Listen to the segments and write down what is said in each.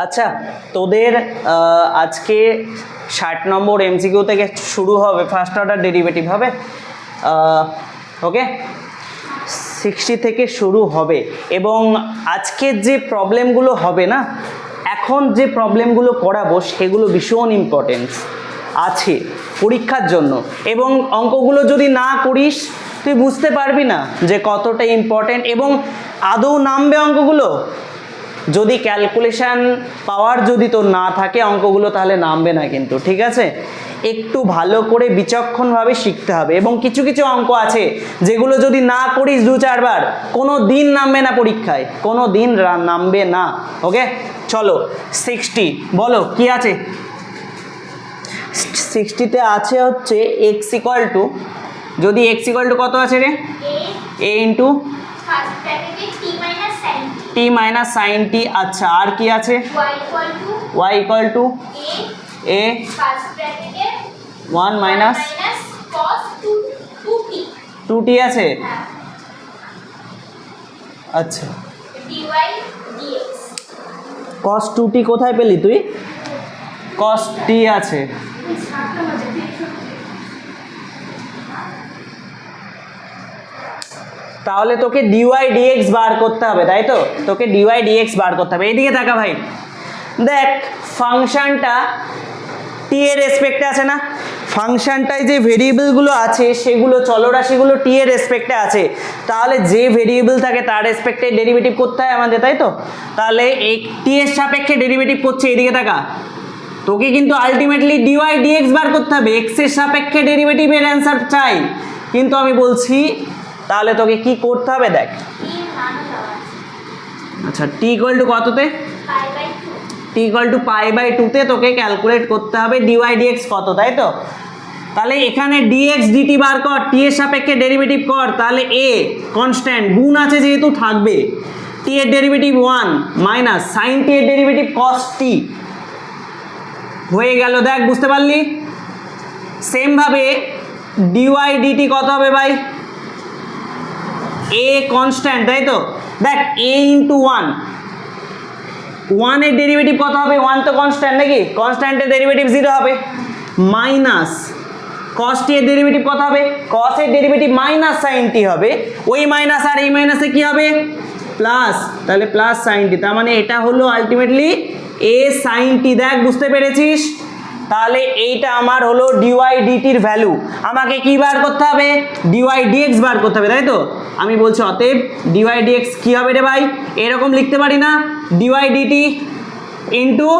আচ্ছা, তোদের আজকে 60 নম্বর এমসিকিউ থেকে শুরু হবে, ফার্স্ট অর্ডার ডেরিভেটিভ হবে। ওকে, 60 থেকে শুরু হবে। এবং আজকের যে প্রবলেমগুলো হবে না, এখন যে প্রবলেমগুলো করাবো সেগুলো ভীষণ ইম্পর্টেন্স আছে পরীক্ষার জন্য। এবং অঙ্কগুলো যদি না করিস তুই বুঝতে পারবি না যে কতটা ইম্পর্টেন্ট এবং আদৌ নামবে অঙ্কগুলো। যদি ক্যালকুলেশান পাওয়ার যদি তোর না থাকে অঙ্কগুলো তাহলে নামবে না কিন্তু, ঠিক আছে? একটু ভালো করে বিচক্ষণভাবে শিখতে হবে। এবং কিছু কিছু অঙ্ক আছে যেগুলো যদি না করিস 2-4 বার কোনো দিন নামবে না পরীক্ষায়, কোনো দিন নামবে না। ওকে, চলো 60 বলো কি আছে। 60তে আছে হচ্ছে এক্স ইকুয়াল টু, যদি এক্স ইকুয়াল টু কত আছে রে? A into t minus sine t. আচ্ছা, আর কি আছে? Y equal to a 1 minus 2t আছে। আচ্ছা, cos 2t কোথায় পেলি তুই? cos t আছে। তাহলে তোকে ডিওয়াই ডিএক্স বার করতে হবে, তাই তো? তোকে ডিওয়াই ডিএক্স বার করতে হবে। এইদিকে তাকা ভাই, দেখ ফাংশনটা টি এর রেসপেক্টে আছে না? ফাংশনটায় যে ভেরিয়েবলগুলো আছে সেগুলো চলরাশিগুলো টি এর রেসপেক্টে আছে। তাহলে যে ভেরিয়েবল থাকে তার রেসপেক্টে ডেরিভেটিভ করতে হয় আমাদের, তাই তো? তাহলে এই টি এর সাপেক্ষে ডেরিভেটিভ করছে, এইদিকে তাকা। তোকে কিন্তু আলটিমেটলি ডিওয়াই ডিএক্স বার করতে হবে। এক্স এর সাপেক্ষে ডেরিভেটিভের অ্যান্সার চাই, কিন্তু আমি বলছি তাহলে তোকে কি করতে হবে দেখ। আচ্ছা, টি ইকুয়াল টু কততে? টি ইকুয়াল টু পাই/2 তোকে ক্যালকুলেট করতে হবে ডিওয়াই ডিএক্স কত, তাই তো? তাহলে এখানে ডিএক্স ডিটি বার কর, টি এর সাপেক্ষে ডেরিভেটিভ কর। তাহলে এ কনস্ট্যান্ট গুণ আছে যেহেতু থাকবে, টি এর ডেরিভেটিভ 1 মাইনাস সাইন টি এর ডেরিভেটিভ কস টি হয়ে গেল। দেখ বুঝতে পারলি? সেম ভাবে ডিওয়াই ডিটি কত হবে ভাই? এ কনস্ট্যান্ট, তাই তো? দেখ এ ইন্টু 1 এর ডেরিভেটিভ কত হবে? 1 তো কনস্ট্যান্ট নাকি? কনস্ট্যান্টের ডেরিভেটিভ 0 হবে। মাইনাস কস টি এর ডেরিভেটিভ কত হবে? কস এর ডেরিভেটিভ মাইনাস সাইন টি হবে। ওই মাইনাস আর এই মাইনাসে কি হবে? প্লাস। তাহলে প্লাস সাইন টি, তার মানে এটা হলো আলটিমেটলি এ সাইন টি। দেখ বুঝতে পেরেছিস? তাহলে এইটা আমার হলো ডিওয়াই ডিটির ভ্যালু। আমাকে কি বার করতে হবে? ডিওয়াই ডিএক্স বার করতে হবে, তাই তো? আমি বলছি অতএব ডিওয়াই ডিএক্স কী হবে রে ভাই? এরকম লিখতে পারি না, d y d t into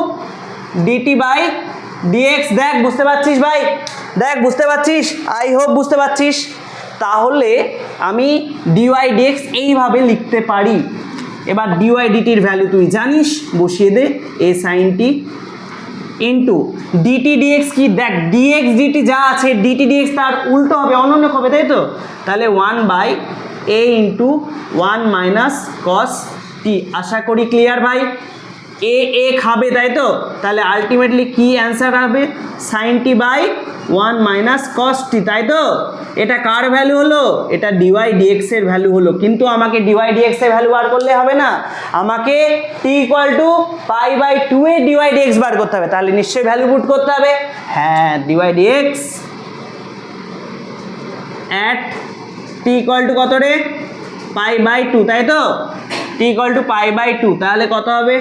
d t by d x. দেখ বুঝতে পারছিস ভাই? দেখ বুঝতে পারছিস? আই হোপ বুঝতে পারছিস। তাহলে আমি ডিওয়াই ডিএক্স এইভাবে লিখতে পারি। এবার ডিওয়াই ডিটির ভ্যালু তুই জানিস, বসিয়ে দে এ সাইন টি ইন্টু ডিটি ডিএক্স কি? দেখ ডিএক্স ডিটি যা আছে ডিটি ডিএক্স তার উল্টো হবে, অনন্য হবে, তাই তো? তাহলে 1/a ইন্টু 1 মাইনাস কস টি। আশা করি ক্লিয়ার ভাই? এ এ খাবে, তাই তো? তাহলে আলটিমেটলি কি অ্যান্সার হবে? Sine t by 1 minus cos t, তাই তো? এটা কার ভ্যালু হলো? এটা ডিওয়াই ডিএক্স এর ভ্যালু হলো। কিন্তু আমাকে ডিওয়াই ডিএক্স এর ভ্যালু বার করলে হবে না, আমাকে টি ইকুয়াল টু পাই/2 এ ডিওয়াই ডিএক্স বার করতে হবে। তাহলে নিশ্চয়ই ভ্যালু পুট করতে হবে। হ্যাঁ, d y d x at t equal to কত রে? পাই/2, তাই তো? টি ইকুয়াল টু পাই/2, তাহলে কত হবে?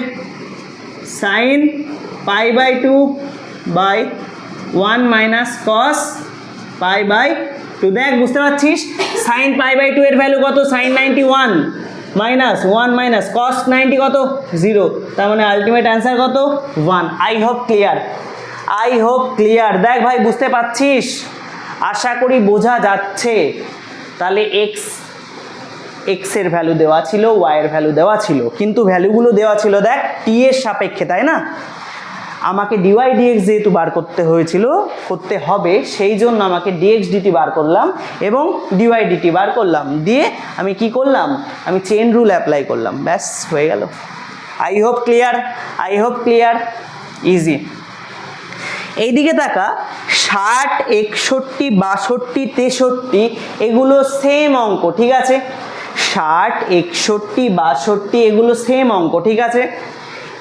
সাইন পাই/2 বাই 1 মাইনাস কস পাই/2। দেখ বুঝতে পারছিস? সাইন পাই/2 এর ভ্যালু কত? সাইন 91 মাইনাস 1 মাইনাস কস 90 কত? 0। তার মানে আলটিমেট অ্যান্সার কত? 1। I hope clear, I hope clear. দেখ ভাই বুঝতে পারছিস? আশা করি বোঝা যাচ্ছে। তাহলে এক্স এর ভ্যালু দেওয়া ছিল, ওয়াই এর ভ্যালু দেওয়া ছিল, কিন্তু ভ্যালুগুলো দেওয়া ছিল দেখ টি এর সাপেক্ষে, তাই না? আমাকে ডিওয়াই ডিএক্স যেহেতু বার করতে হয়েছিল, করতে হবে, সেই জন্য আমাকে ডিএক্স ডিটি বার করলাম এবং ডিওয়াই ডিটি বার করলাম। দিয়ে আমি কি করলাম? আমি চেন রুল অ্যাপ্লাই করলাম, ব্যাস হয়ে গেল। I hope clear, I hope clear, easy. এইদিকে তাকা, 60, 61, 62, 63 এগুলো সেম অঙ্ক, ঠিক আছে? 60, 61, 62 এগুলো সেম অঙ্ক, ঠিক আছে?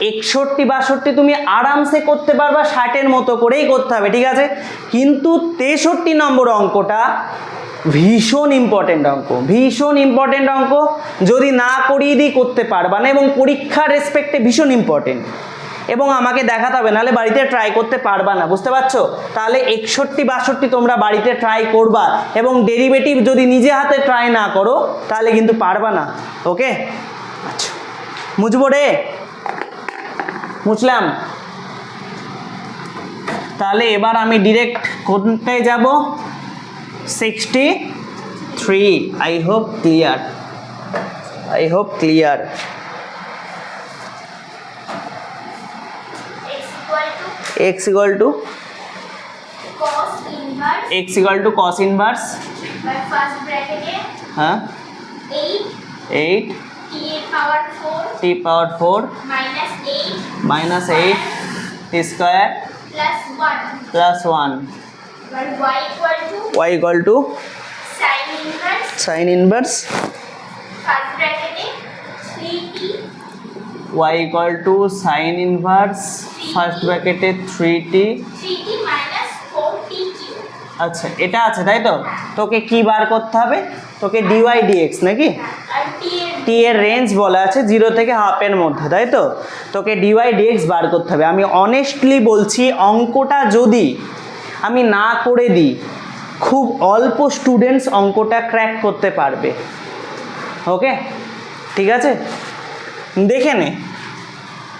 61 62 তুমি আরামসে করতে পারবা, 60-এর মতো করেই করতে হবে, ঠিক আছে। কিন্তু 63 নম্বর অঙ্কটা ভীষণ ইম্পর্টেন্ট অঙ্ক, ভীষণ ইম্পর্টেন্ট অঙ্ক। যদি না করিয়ে দিই করতে পারবা না, এবং পরীক্ষার রেসপেক্টে ভীষণ ইম্পর্টেন্ট, এবং আমাকে দেখাতে হবে, নাহলে বাড়িতে ট্রাই করতে পারবা না, বুঝতে পারছো? তাহলে 61 62 তোমরা বাড়িতে ট্রাই করবা, এবং ডেরিভেটিভ যদি নিজে হাতে ট্রাই না করো তাহলে কিন্তু পারবা না। ওকে, আচ্ছা মুছবো রে, মুছলাম। তাহলে এবার আমি ডিরেক্ট কোনটায় যাব? 63। I hope clear, I hope clear. x equal to cos inverse first bracket हाँ 8 t power 4 minus 8 t square plus 1 y equal to sin inverse first bracket 3t y equal to sin inverse first bracket 3t minus 4t cube। আচ্ছা এটা আছে তাই তো, তোকে কি বার করতে হবে? তোকে dy dx নাকি আর t এর রেঞ্জ বলা আছে 0 থেকে হাফ এর মধ্যে, তাই তো? তোকে dy dx বার করতে হবে। আমি অনেস্টলি বলছি, অঙ্কটা যদি আমি না করে দিই, খুব অল্প স্টুডেন্টস অঙ্কটা ক্র্যাক করতে পারবে। ওকে, ঠিক আছে, দেখে নে।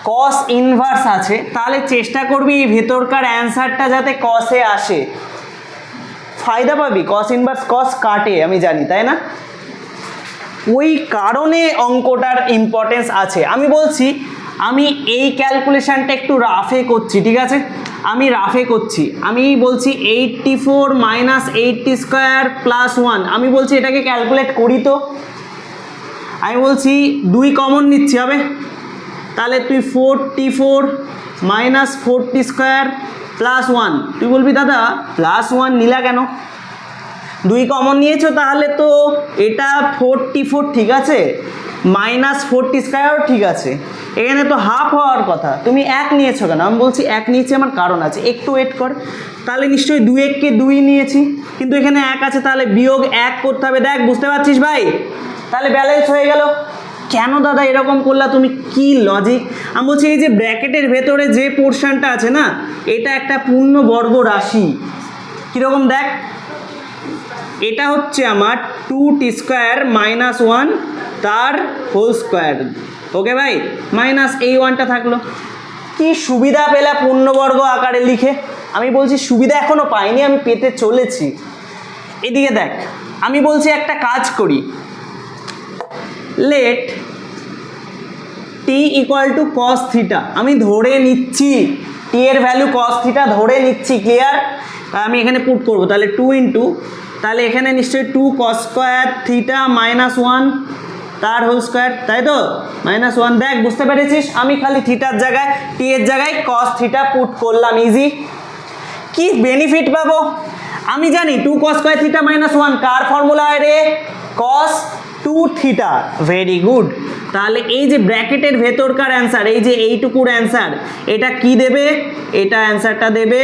কস ইনভার্স আছে, তাহলে চেষ্টা করবি এই ভেতরকার অ্যান্সারটা যাতে কসে আসে, ফায়দা পাবি। কস ইনভার্স কস কাটে, আমি জানি, তাই না? ওই কারণে অঙ্কটার ইম্পর্টেন্স আছে। আমি বলছি, আমি এই ক্যালকুলেশনটা একটু রাফে করছি, ঠিক আছে? আমি রাফে করছি, আমি বলছি 84 মাইনাস 8t স্কোয়ার প্লাস 1। আমি বলছি এটাকে ক্যালকুলেট করি তো। আমি বলছি 2 কমন নিচ্ছি, হবে? তাহলে তুই 44 মাইনাস 4t স্কোয়ার প্লাস 1, তুই বলবি দাদা প্লাস 1 নিলা কেন? 2 কমন নিয়েছো, তাহলে তো এটা 44 ঠিক আছে, মাইনাস 4t স্কোয়ারও ঠিক আছে, এখানে তো হাফ হওয়ার কথা, তুমি 1 নিয়েছো কেন? আমি বলছি 1 নিয়েছি, আমার কারণ আছে, একটু ওয়েট কর। তাহলে নিশ্চয়ই 2 1কে 2 নিয়েছি, কিন্তু এখানে 1 আছে, তাহলে বিয়োগ 1 করতে হবে। দেখ, বুঝতে পারছিস ভাই? তাহলে ব্যালেন্স হয়ে গেল। কেন দাদা এরকম করলা তুমি? কি লজিক? আমি বলছি এই যে ব্র্যাকেটের ভেতরে যে পোর্শনটা আছে না, এটা একটা পূর্ণবর্গ রাশি। কীরকম দেখ, এটা হচ্ছে আমার 2t স্কোয়ার মাইনাস 1 তার হোল স্কোয়ার। ওকে ভাই, মাইনাস এই 1টা থাকলো। কি সুবিধা পেলা পূর্ণবর্গ আকারে লিখে? আমি বলছি সুবিধা এখনও পাইনি, আমি পেতে চলেছি। এদিকে দেখ, আমি বলছি একটা কাজ করি, let t equal to cos theta. আমি ধরে নিচ্ছি t এর ভ্যালু কস থিটা ধরে নিচ্ছি, ক্লিয়ার? আমি এখানে পুট করব, তাহলে 2 ইন্টু, তাহলে এখানে নিশ্চয়ই 2 কস স্কোয়ার থিটা মাইনাস 1 তার হোল স্কোয়ার, তাই তো? মাইনাস 1। দেখ, বুঝতে পেরেছিস? আমি খালি থিটার জায়গায় t এর জায়গায় কস থিটা পুট করলাম, ইজি। কি বেনিফিট পাবো? আমি জানি 2 কস স্কোয়ার থিটা মাইনাস 1 কার ফর্মুলা হয় রে? কস 2 থিটা। Very good. তাহলে এই যে ব্র্যাকেটের ভেতরকার অ্যান্সার, এই যে এইটুকুর অ্যান্সার, এটা কি দেবে? এটা অ্যান্সারটা দেবে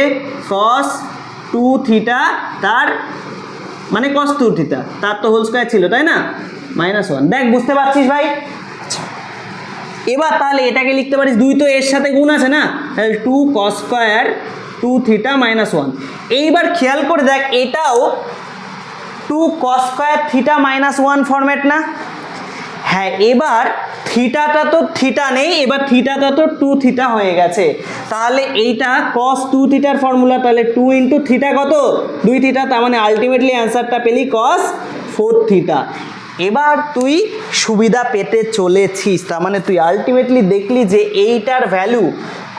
কস 2 থিটা তার, মানে কস 2 থিটা তার তো হোল স্কোয়ার ছিল, তাই না? মাইনাস 1। দেখ, বুঝতে পারছিস ভাই? এবার তাহলে এটাকে লিখতে পারিস, 2 তো এর সাথে গুণ আছে না, তাহলে 2 কস স্কোয়ার 2 থিটা মাইনাস 1। এইবার খেয়াল করে দেখ, এটাও 2 কস স্কোয়ার থিটা মাইনাস 1 ফরম্যাট না? হ্যাঁ, এবার থিটাটা তো থিটা নেই, এবার থিটাটা তো 2 থিটা হয়ে গেছে। তাহলে এইটা কস 2 থিটার ফর্মুলা, তাহলে 2 ইন্টু থিটা কত? 2 থিটা, তার মানে আলটিমেটলি অ্যান্সারটা পেলি কস 4 থিটা। এবার তুই সুবিধা পেতে চলেছিস, তার মানে তুই আলটিমেটলি দেখলি যে এইটার ভ্যালু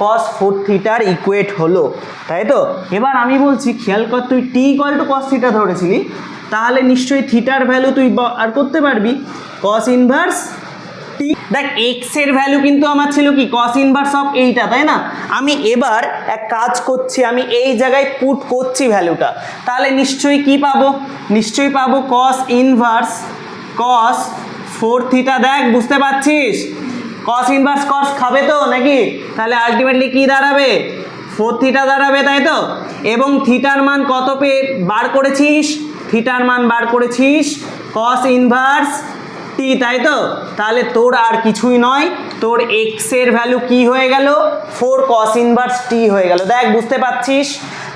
কস 4 থিটার ইকুয়েট হলো, তাই তো? এবার আমি বলছি, খেয়াল কর, তুই টি ইকুয়াল টু কস থিটা ধরেছিলি, তাহলে নিশ্চয়ই থিটার ভ্যালু তুই আর করতে পারবি কস ইনভার্স টি। দেখ, এক্স এর ভ্যালু কিন্তু আমার ছিল কি? কস ইনভার্স অফ এইটা, তাই না? আমি এবার এক কাজ করছি, আমি এই জায়গায় পুট করছি ভ্যালুটা, তাহলে নিশ্চয়ই কি পাবো? নিশ্চয়ই পাবো কস ইনভার্স কস 4 থিটা। দেখ, বুঝতে পারছিস? কস ইনভার্স কস খাবে তো নাকি? তাহলে আলটিমেটলি কি দাঁড়াবে? 4 থিটা দাঁড়াবে, তাই তো? এবং থিটার মান কত পেয়ে বার করেছিস? থিটার মান বার করেছিস কস ইনভার্স টি, তাই তো? তাহলে তোর আর কিছুই নয়, তোর এক্স এর ভ্যালু কি হয়ে গেল? 4 কস ইনভার্স টি হয়ে গেল। দেখ বুঝতে পারছিস?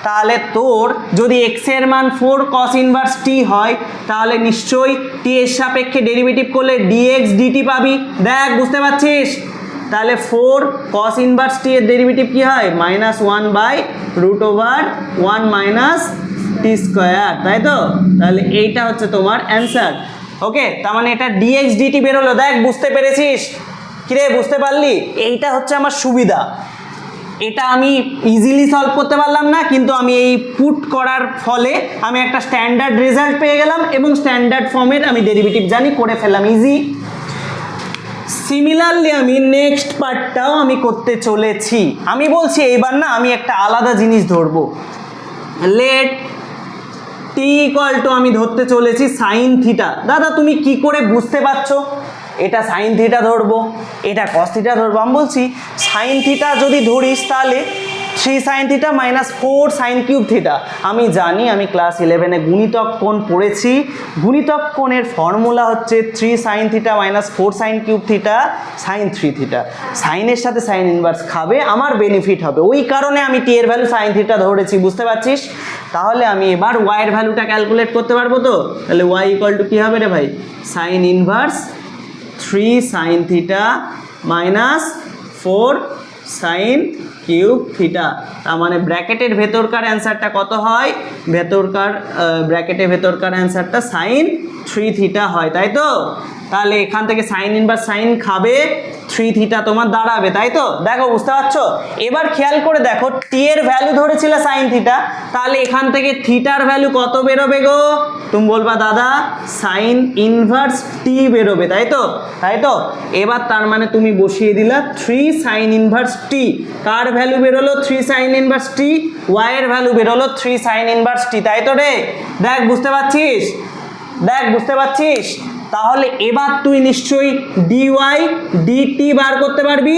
তাহলে তোর যদি এক্স এর মান 4 কস ইনভার্স টি হয়, তাহলে নিশ্চয়ই টি এর সাপেক্ষে ডেরিভেটিভ করলে ডিএক্স ডিটি পাবি। দেখ বুঝতে পারছিস? তাহলে 4 কস ইনভার্স টি এর ডেরিভেটিভ কি হয়? -1/√1 মাইনাস টি স্কোয়ার, তাই তো? তাহলে এইটা হচ্ছে তোমার অ্যান্সার। ওকে, তার মানে এটা ডিএক্স ডিটি বেরোলো। দেখ বুঝতে পেরেছিস? কিরে বুঝতে পারলি? এইটা হচ্ছে আমার সুবিধা। এটা আমি ইজিলি সলভ করতে পারলাম না, কিন্তু আমি এই পুট করার ফলে আমি একটা স্ট্যান্ডার্ড রেজাল্ট পেয়ে গেলাম এবং স্ট্যান্ডার্ড ফর্মের আমি ডেরিভেটিভ জানি, করে ফেললাম ইজি। সিমিলারলি আমি নেক্সট পার্টটাও আমি করতে চলেছি। আমি বলছি এইবার না আমি একটা আলাদা জিনিস ধরবো। লেট টি ইকুয়াল টু আমি ধরতে চলেছি সাইন থিটা। দাদা তুমি কি করে বুঝতে পারছো এটা সাইন থিটা ধরবো, এটা কস থিটা ধরবো? আমি বলছি সাইন থিটা যদি ধরিস তাহলে 3 sign theta minus 4 sine cube theta. আমি জানি, আমি ক্লাস 11-এ গুণিতক কোণ পড়েছি। গুণিতক কোণের ফর্মুলা হচ্ছে 3 sign theta minus 4 sine cube theta sine 3 theta. সাইনের সাথে সাইন ইনভার্স খাবে, আমার বেনিফিট হবে, ওই কারণে আমি টি এর ভ্যালু সাইন থিটা ধরেছি। বুঝতে পারছিস? তাহলে আমি এবার ওয়াই এর ভ্যালুটা ক্যালকুলেট করতে পারবো তো? তাহলে ওয়াই ইকুয়াল টু কী হবে রে ভাই? Sign inverse 3 sign theta minus 4 sine cube theta. তার মানে ব্র্যাকেটের ভেতরকার অ্যান্সারটা কত হয়? ব্র্যাকেটের ভেতরকার অ্যান্সারটা সাইন 3 থিটা হয়, তাই তো? তাহলে এখান থেকে সাইন ইনভার্স সাইন খাবে, 3 থিটা তোমার দাঁড়াবে, তাই তো? দেখো বুঝতে পারছো? এবার খেয়াল করে দেখো, টি এর ভ্যালু ধরেছিল সাইন থিটা, তাহলে এখান থেকে থিটার ভ্যালু কত বেরোবে গো? তুমি বলবা দাদা সাইন ইনভার্স টি বেরোবে, তাই তো? তাই তো? এবার তার মানে তুমি বসিয়ে দিলা 3 সাইন ইনভার্স টি। কার ভ্যালু বেরোলো? 3 সাইন ইনভার্স টি। ওয়াই এর ভ্যালু বেরোলো 3 সাইন ইনভার্স টি, তাই তো রে? দেখ বুঝতে পারছিস? দেখ বুঝতে পারছিস? তাহলে এবার তুই নিশ্চয়ই ডিওয়াই ডিটি বার করতে পারবি।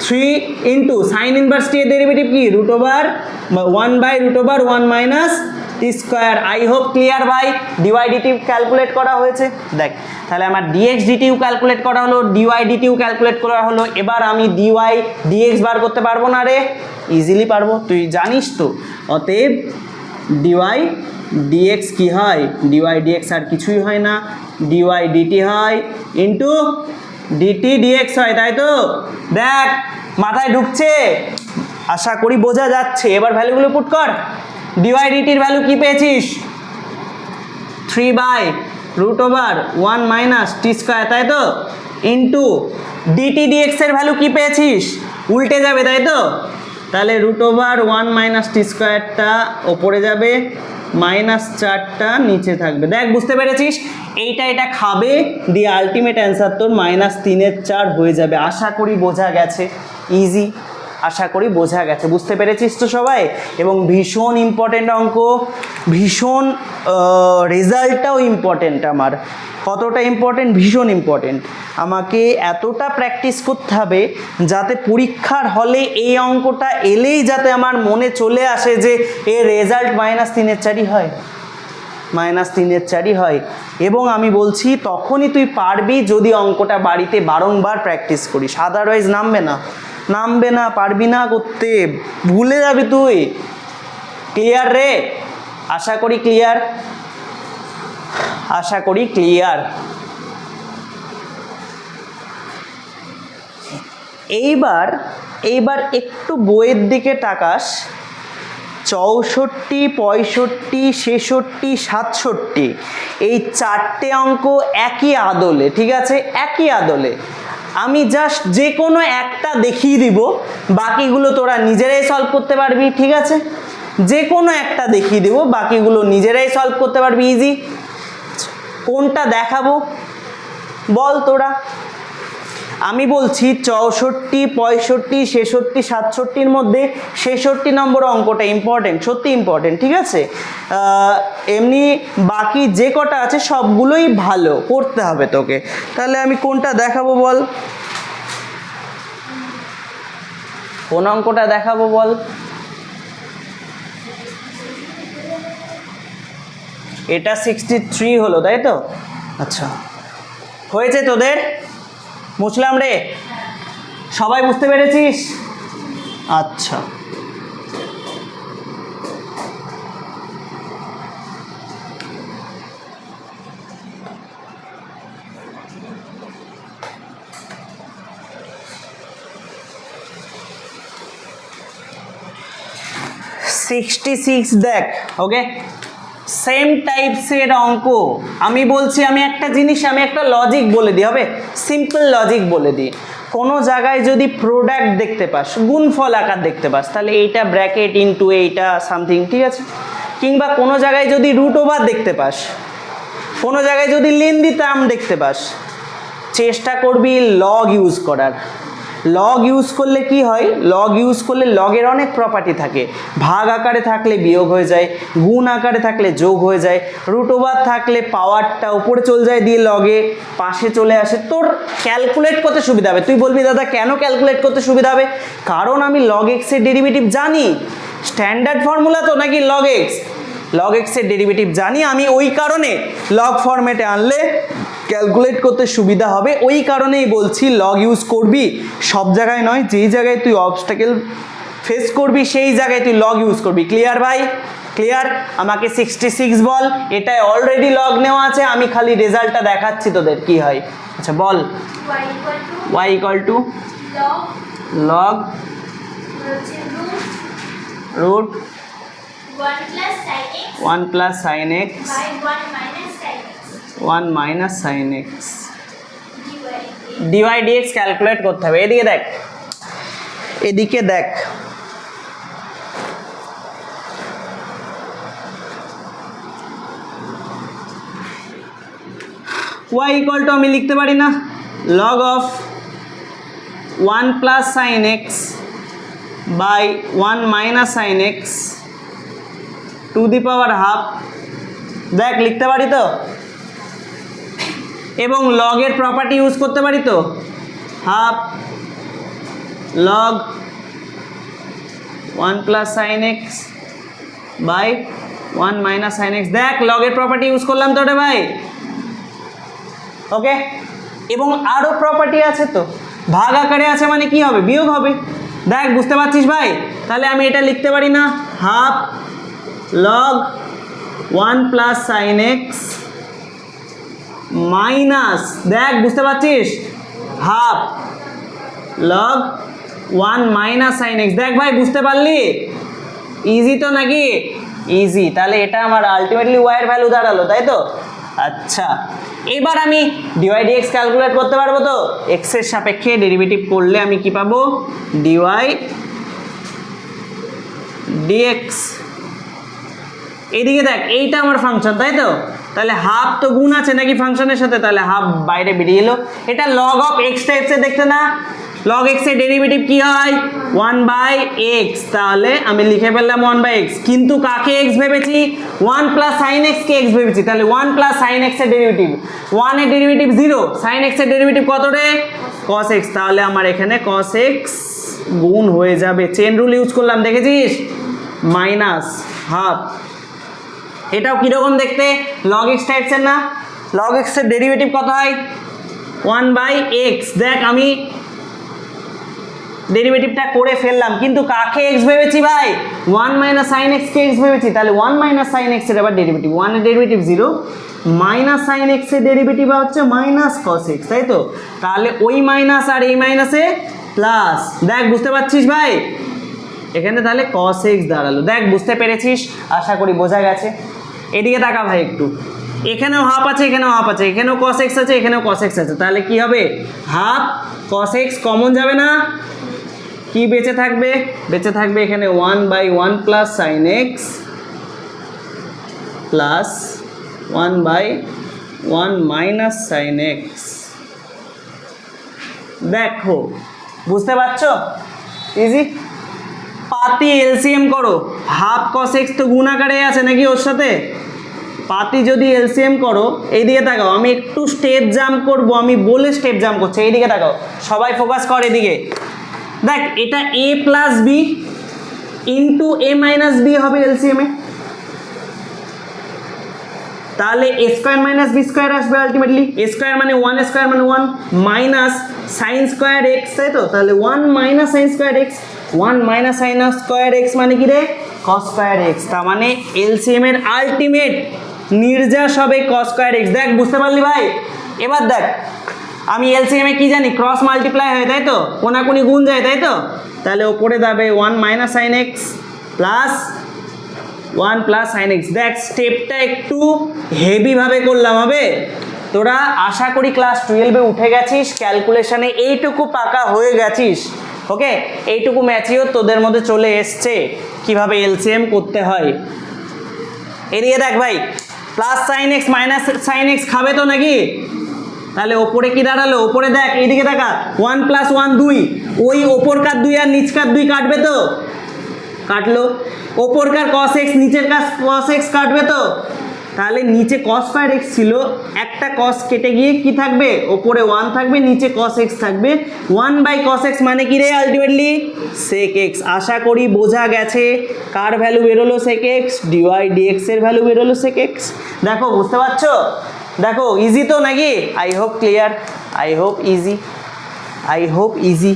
3 ইন্টু সাইন ইনভার্স টি এর ডেরিভেটিভ কি? √1/√1 minus T square. I hope clear ভাই? ডিওয়াই ডিটি ক্যালকুলেট করা হয়েছে। দেখ তাহলে আমার ডিএক্স ডিটিও ক্যালকুলেট করা হলো, ডিওয়াই ডিটিও ক্যালকুলেট করা হলো। এবার আমি ডিওয়াই ডিএক্স বার করতে পারবো না রে? ইজিলি পারবো, তুই জানিস তো। অতএব ডিওয়াই ডিএক্স কি হয়? ডিওয়াই ডিএক্স আর কিছুই হয় না, ডিওয়াই ডিটি হয় ইন্টু ডিটি ডিএক্স হয়, তাই তো? দেখ মাথায় ঢুকছে? আশা করি বোঝা যাচ্ছে। এবার ভ্যালুগুলো পুট কর। ডিওয়াই ডিটির ভ্যালু কি পেয়েছিস? 3/√1 মাইনাস টি স্কোয়ার, তাই তো? ইন্টু ডিটি ডিএক্স এর ভ্যালু কি পেয়েছিস? উল্টে যাবে, তাই তো? তাহলে √1 মাইনাস টি স্কোয়ারটা ওপরে যাবে, -4টা নিচে থাকবে। দেখ বুঝতে পেরেছিস? এইটা এটা খাবে, দিয়ে আলটিমেট অ্যান্সার তোর -3/4 হয়ে যাবে। আশা করি বোঝা গেছে। ইজি, আশা করি বোঝা গেছে। বুঝতে পেরেছিস তো সবাই? এবং ভীষণ ইম্পর্টেন্ট অঙ্ক, ভীষণ রেজাল্টটাও ইম্পর্টেন্ট। আমার কতটা ইম্পর্টেন্ট? ভীষণ ইম্পর্টেন্ট। আমাকে এতটা প্র্যাকটিস করতে হবে যাতে পরীক্ষার হলে এই অঙ্কটা এলেই যাতে আমার মনে চলে আসে যে এর রেজাল্ট -3/4 হয়, -3/4 হয়। এবং আমি বলছি তখনই তুই পারবি যদি অঙ্কটা বাড়িতে বারংবার প্র্যাকটিস করিস, আদারওয়াইজ নামবে না, পারবি না করতে, ভুলে যাবি তুই। ক্লিয়ার রে? আশা করি ক্লিয়ার, আশা করি ক্লিয়ার। এইবার একটু বইয়ের দিকে তাকাস। 64, 65, 66, 67 এই 4টে অঙ্ক একই আদলে, ঠিক আছে? একই আদলে। আমি জাস্ট যে কোনো একটা দেখিয়ে দিব, বাকিগুলো তোরা নিজেরাই সলভ করতে পারবি, ঠিক আছে? যে কোনো একটা দেখিয়ে দেবো, বাকিগুলো নিজেরাই সলভ করতে পারবি, ইজি। কোনটা দেখাবো বল তোরা? আমি বলছি 64, 65, 66, 67-র মধ্যে 66 নম্বর অঙ্কটা ইম্পর্টেন্ট, সত্যি ইম্পর্টেন্ট, ঠিক আছে? এমনি বাকি যে কটা আছে সবগুলোই ভালো করতে হবে তোকে। তাহলে আমি কোনটা দেখাবো বল, কোন অঙ্কটা দেখাবো বল? এটা 63 হলো, তাই তো? আচ্ছা, হয়েছে তোদের? মুছলাম রে, সবাই বুঝতে পেরেছিস? আচ্ছা, দেখ, ওকে, সেম টাইপসের অঙ্ক। আমি বলছি, আমি একটা জিনিস, আমি একটা লজিক বলে দিই, হবে? সিম্পল লজিক বলে দিই। কোনো জায়গায় যদি প্রোডাক্ট দেখতে পাস, গুণফল আকার দেখতে পাস, তাহলে এইটা ব্র্যাকেট ইনটু এইটা সামথিং, ঠিক আছে? কিংবা কোনো জায়গায় যদি রুট ওভার দেখতে পাস, কোনো জায়গায় যদি লেন্দি টার্ম দেখতে পাস, চেষ্টা করবি লগ ইউজ করার। লগ ইউজ করলে কি হয়, লগ ইউজ করলে লগের অনেক প্রপার্টি থাকে। ভাগ আকারে থাকলে বিয়োগ হয়ে যায়, গুণ আকারে থাকলে যোগ হয়ে যায়, রুট ওভার থাকলে পাওয়ারটা উপরে চলে যায় দিয়ে লগে পাশে চলে আসে। তোর ক্যালকুলেট করতে সুবিধা হবে। তুই বলবি দাদা কেন ক্যালকুলেট করতে সুবিধা হবে? কারণ আমি লগ এক্সের ডেরিভেটিভ জানি। স্ট্যান্ডার্ড ফর্মুলা তো নাকি লগ এক্স, লগ এক্সের ডেরিভেটিভ জানি আমি, ওই কারণে লগ ফরম্যাটে আনলে ক্যালকুলেট করতে সুবিধা হবে। ওই কারণেই বলছি লগ ইউজ করবি, সব জায়গায় নয়, যেই জায়গায় তুই অবস্টাকেল ফেস করবি সেই জায়গায় তুই লগ ইউজ করবি। ক্লিয়ার ভাই? ক্লিয়ার? আমাকে 66 বল, এটাই অলরেডি লগ নেওয়া আছে, আমি খালি রেজাল্টটা দেখাচ্ছি তোদের কি হয়। আচ্ছা বল, y equal to log root 1 plus sine x 1 minus sine x dy dx calculate করতে হবে। এদিকে দেখ, এদিকে দেখ, y ইকুয়াল টু আমি লিখতে পারি না log of 1 plus sine x by 1 minus sine x to the power half. দেখ লিখতে পারি তো, এবং লগের প্রপার্টি ইউজ করতে পারি তো, half log 1 plus sine x by 1 minus sine x. দেখ লগের প্রপার্টি ইউজ করলাম তো রে ভাই, ওকে। এবং আরও প্রপার্টি আছে তো, ভাগ আকারে আছে মানে কি হবে, বিয়োগ হবে। দেখ বুঝতে পারছিস ভাই? তাহলে আমি এটা লিখতে পারি না half log 1 plus sine x minus, দেখ বুঝতে পারছিস, half log 1 minus sine x. দেখ ভাই বুঝতে পারলি? ইজি তো নাকি? ইজি। তাহলে এটা আমার আলটিমেটলি ওয়াই এর ভ্যালু দাঁড়ালো, তাই তো? আচ্ছা, এবার আমি ডিওয়াই ডিএক্স ক্যালকুলেট করতে পারবো তো? এক্স এর সাপেক্ষে ডেরিভেটিভ করলে আমি কি পাবো, ডিওয়াই ডিএক্স। এইদিকে দেখ, এইটা আমার ফাংশন, তাই তো? তাহলে হাফ তো গুণ আছে নাকি ফাংশনের সাথে, তাহলে হাফ বাইরে বেরিয়ে এলো। এটা লগ অফ এক্স টাইপসে দেখতে না, লগ এক্স এর ডেরিভেটিভ কি হয়, 1/x। তাহলে আমি লিখে ফেললাম 1/x, কিন্তু কাকে x ভেবেছি, 1 প্লাস সাইন এক্স কে x ভেবেছি। তাহলে 1 প্লাস সাইন এক্স এর ডেরিভেটিভ, 1 এর ডেরিভেটিভ 0, সাইন এক্স এর ডেরিভেটিভ কত রে, cos x। তাহলে আমার এখানে cos x গুণ হয়ে যাবে, চেন রুল ইউজ করলাম, দেখেছিস, মাইনাস হাফ। এটাও কীরকম দেখতে, লগ এক্স টাইপসের না, লগ এক্সের ডেরিভেটিভ কত হয়, 1/x। দেখ আমি ডেরিভেটিভটা করে ফেললাম, কিন্তু কাকে x ভেবেছি ভাই, 1 মাইনাস সাইন এক্স কে x ভেবেছি। তাহলে 1 মাইনাস সাইন এক্স এর আবার ডেরিভেটিভ, 1 এর ডেরিভেটিভ 0, মাইনাস সাইন এক্স এর ডেরিভেটিভ হচ্ছে মাইনাস cos x, তাই তো? তাহলে ওই মাইনাস আর এই মাইনাসে প্লাস। দেখ বুঝতে পারছিস ভাই? এখানে তাহলে cos x দাঁড়ালো। দেখ বুঝতে পেরেছিস? আশা করি বোঝা গেছে। এদিকে তাকা ভাই একটু, এখানেও হাফ আছে, এখানেও হাফ আছে, এখানেও cos x আছে, এখানেও cos x আছে। তাহলে কি হবে, হাফ cos x কমন যাবে না, কি বেঁচে থাকবে, বেঁচে থাকবে এখানে 1/1 plus sine x plus 1/1 minus sine x দেখো বুঝতে পারছো? ইজি। পাতি এলসিএম করো, হাফ কস এক্স তো গুণ আকারে আছে নাকি ওর সাথে? পাতি যদি এলসিএম করো, এইদিকে তাকাও, আমি একটু স্টেপ জাম্প করব, আমি বলে স্টেপ জাম্প করছি, এইদিকে তাকাও, সবাই ফোকাস কর এদিকে। দেখ এটা এ প্লাস বি ইন্টু এ মাইনাস বি হবে এলসিএমে, তাহলে এ স্কোয়ার মাইনাস বি স্কোয়ার আসবে আলটিমেটলি। এ স্কোয়ার মানে ওয়ান, স্কোয়ার মানে one, minus sine square x, তাই তো? তাহলে one minus sine square x, one minus sine square x মানে কি রে? কস স্কোয়ার এক্স। তার মানে এলসিএম এর আলটিমেট নির্যাস হবে কস স্কোয়ার এক্স। দেখ বুঝতে পারলি ভাই? এবার দেখ আমি এলসিএম এ কি জানি, ক্রস মাল্টিপ্লাই হয় তাই তো, কোনাকুনি গুণ যায় তাই তো, তাহলে ওপরে যাবে one minus sine x plus one plus sine x. দেখ স্টেপটা একটু হেভিভাবে করলাম, হবে? তোরা আশা করি ক্লাস 12-এ উঠে গেছিস, ক্যালকুলেশনে এইটুকু পাকা হয়ে গেছিস, ওকে? এইটুকু ম্যাচিওর তোদের মধ্যে চলে এসছে কিভাবে এলসিএম করতে হয়। এদিকে দেখ ভাই, plus sine x minus sine x খাবে তো নাকি? তাহলে ওপরে কি দাঁড়ালো? ওপরে দেখ, এইদিকে দেখা, ওয়ান প্লাস ওয়ান দুই, ওই ওপরকার দুই আর নিচকার দুই কাটবে তো? কাটলো। ওপরকার কস এক্স নিচের কার কস এক্স কাটবে তো? তাহলে নিচে কস স্কয়ার এক্স ছিল, একটা কস কেটে গিয়ে কি থাকবে? ওপরে ওয়ান থাকবে, নিচে কস এক্স থাকবে। ওয়ান বাই কস এক্স মানে কি রে আলটিমেটলি? সেক এক্স। আশা করি বোঝা গেছে কার ভ্যালু বেরোলো? Sec x. ডিওয়াই ডিএক্স এর ভ্যালু বেরোলো সেক এক্স। দেখো বুঝতে পারছো? দেখো ইজি তো নাকি? I hope clear, I hope easy, I hope easy.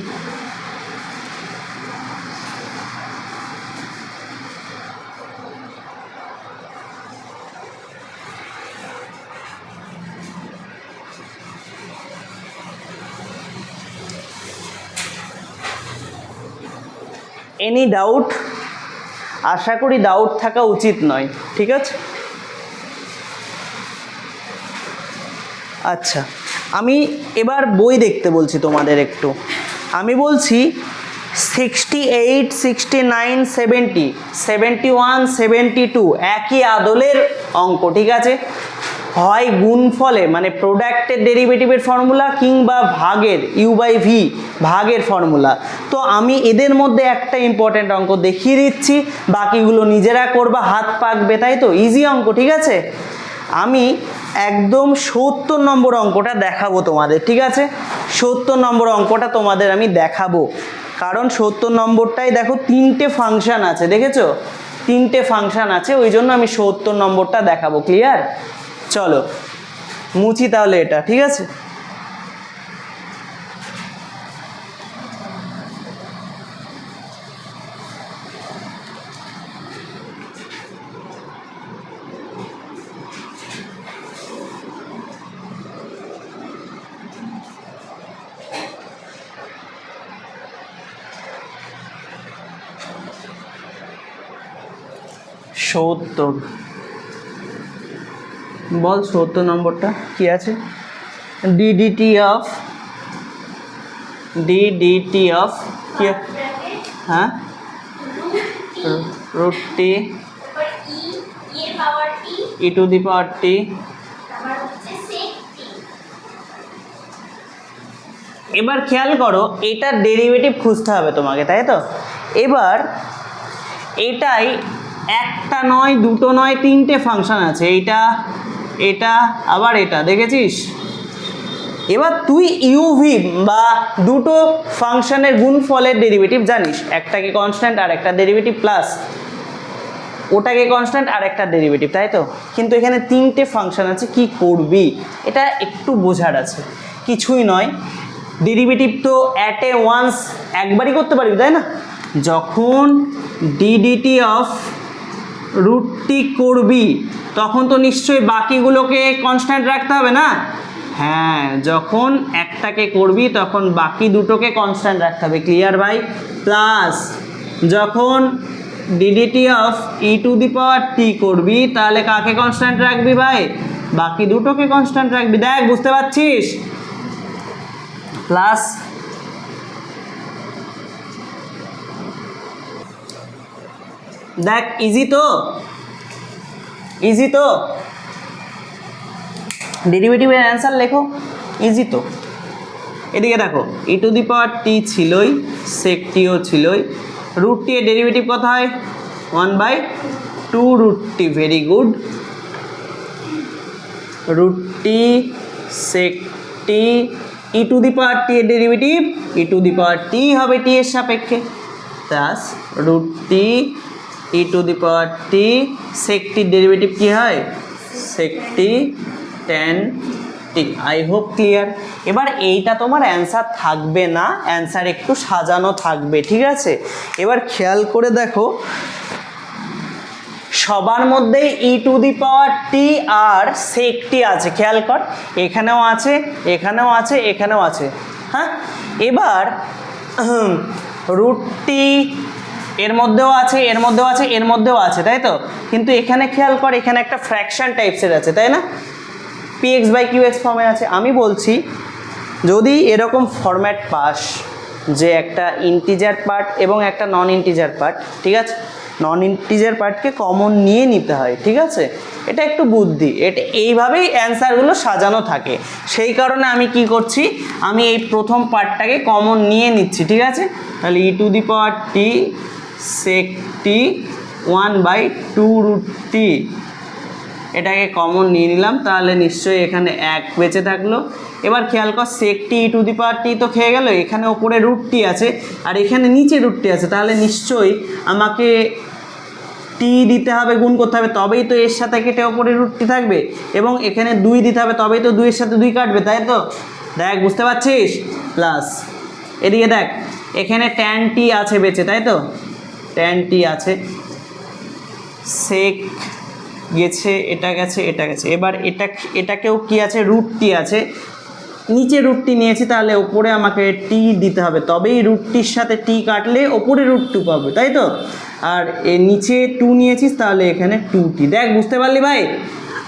Any doubt? আশা করি ডাউট থাকা উচিত নয়, ঠিক আছে? আচ্ছা, আমি এবার বই দেখতে বলছি তোমাদের একটু। আমি বলছি 68, 69, 70, 71, 72 একই আদলের অঙ্ক, ঠিক আছে? হয় গুণফলে মানে প্রোডাক্টের ডেরিভেটিভের ফর্মুলা, কিংবা ভাগের ইউ বাই ভি ভাগের ফর্মুলা। তো আমি এদের মধ্যে একটা ইম্পর্টেন্ট অঙ্ক দেখিয়ে দিচ্ছি, বাকিগুলো নিজেরা করবা, হাত পাকবে, তাই তো? ইজি অঙ্ক, ঠিক আছে? আমি একদম 70 নম্বর অঙ্কটা দেখাবো তোমাদের, ঠিক আছে? 70 নম্বর অঙ্কটা তোমাদের আমি দেখাবো, কারণ 70 নম্বরটাই দেখো তিনটে ফাংশন আছে, দেখেছো? তিনটে ফাংশন আছে, ওই জন্য আমি 70 নম্বরটা দেখাবো। ক্লিয়ার? চলো মুছি তাহলে এটা, ঠিক আছে? সত্তর, বল 70 নম্বরটা কি আছে? ডিডিটি অফ কি? হ্যাঁ, root t e to the power টি। এবার খেয়াল করো, এটার ডেরিভেটিভ খুঁজতে হবে তোমাকে, তাই তো? এবার এটাই একটা নয়, দুটো নয়, তিনটে ফাংশন আছে, এইটা, এটা, আবার এটা, দেখেছিস? এবার তুই ইউভি বা দুটো ফাংশনের গুণফলের ডেরিভেটিভ জানিস, একটাকে কনস্ট্যান্ট আর একটা ডেরিভেটিভ, প্লাস ওটাকে কনস্ট্যান্ট আর একটা ডেরিভেটিভ, তাই তো? কিন্তু এখানে তিনটে ফাংশন আছে, কি করবি? এটা একটু বোঝার আছে, কিছুই নয়। ডেরিভেটিভ তো অ্যাট এ ওয়ান্স একবারই করতে পারবি, তাই না? যখন ডিডিটি অফ রুট টি করবি তখন তো নিশ্চয়ই বাকিগুলোকে কনস্ট্যান্ট রাখতে হবে না? হ্যাঁ, যখন একটাকে করবি তখন বাকি দুটোকে কনস্ট্যান্ট রাখতে হবে। ক্লিয়ার ভাই? প্লাস যখন d d t of e to the power t করবি তাহলে কাকে কনস্ট্যান্ট রাখবি ভাই? বাকি দুটোকে কনস্ট্যান্ট রাখবি। দেখ বুঝতে পারছিস? প্লাস দেখ, ইজি তো? ইজি তো? ডেরিভেটিভের অ্যান্সার লেখো, ইজি তো? এদিকে দেখো ই টু দি পাওয়ার টি ছিলই, সেক টিও ছিলই, রুট টি এর ডেরিভেটিভ কত হয় 1/2 root t, very good. Root t sec t e to the power t এর derivative E to the power টি হবে টি এর সাপেক্ষে, plus root t e to the power t sec টির ডেরিভেটিভ কী হয় sec t tan t. I hope clear. এবার এইটা তোমার অ্যান্সার থাকবে না, অ্যান্সার একটু সাজানো থাকবে, ঠিক আছে। এবার খেয়াল করে দেখো সবার মধ্যেই ই টু দি পাওয়ার টি আর সেক টি আছে, খেয়াল কর এখানেও আছে, এখানেও আছে, এখানেও আছে। হ্যাঁ, এবার রুট টি এর মধ্যেও আছে, এর মধ্যেও আছে, এর মধ্যেও আছে, তাই তো। কিন্তু এখানে খেয়াল কর এখানে একটা ফ্র্যাকশন টাইপসের আছে, তাই না, px/qx ফর্মে আছে। আমি বলছি যদি এরকম ফরম্যাট পাস যে একটা ইন্টিজার পার্ট এবং একটা নন ইন্টিজার পার্ট, ঠিক আছে, নন ইন্টিজার পার্টকে কমন নিয়ে নিতে হয়, ঠিক আছে, এটা একটু বুদ্ধি, এটা এইভাবেই অ্যান্সারগুলো সাজানো থাকে। সেই কারণে আমি কি করছি, আমি এই প্রথম পার্টটাকে কমন নিয়ে নিচ্ছি, ঠিক আছে। তাহলে e to the power t sec T 1/2 root টি, এটাকে কমন নিয়ে নিলাম, তাহলে নিশ্চয়ই এখানে 1 বেঁচে থাকলো। এবার খেয়াল কর সেক t e to the power টি তো খেয়ে গেল, এখানে ওপরে রুট টি আছে আর এখানে নিচে রুট টি আছে, তাহলে নিশ্চয়ই আমাকে টি দিতে হবে, গুণ করতে হবে, তবেই তো এর সাথে কেটে ওপরে রুট টি থাকবে, এবং এখানে 2 দিতে হবে, তবেই তো 2 এর সাথে 2 কাটবে, তাই তো। দেখ বুঝতে পারছিস, প্লাস এদিকে দেখ এখানে ট্যান টি আছে বেঁচে, তাই তো, ট্যান টি আছে, সেক গেছে, এটা গেছে, এটা গেছে। এবার এটাকেও কি আছে, রুট টি আছে, নিচে রুট টি নিয়েছি, তাহলে ওপরে আমাকে টি দিতে হবে, তবেই রুট টির সাথে টি কাটলে ওপরে রুট 2 পাবে, তাই তো। আর এর নিচে 2 নিয়েছিস, তাহলে এখানে 2t। দেখ বুঝতে পারলি ভাই,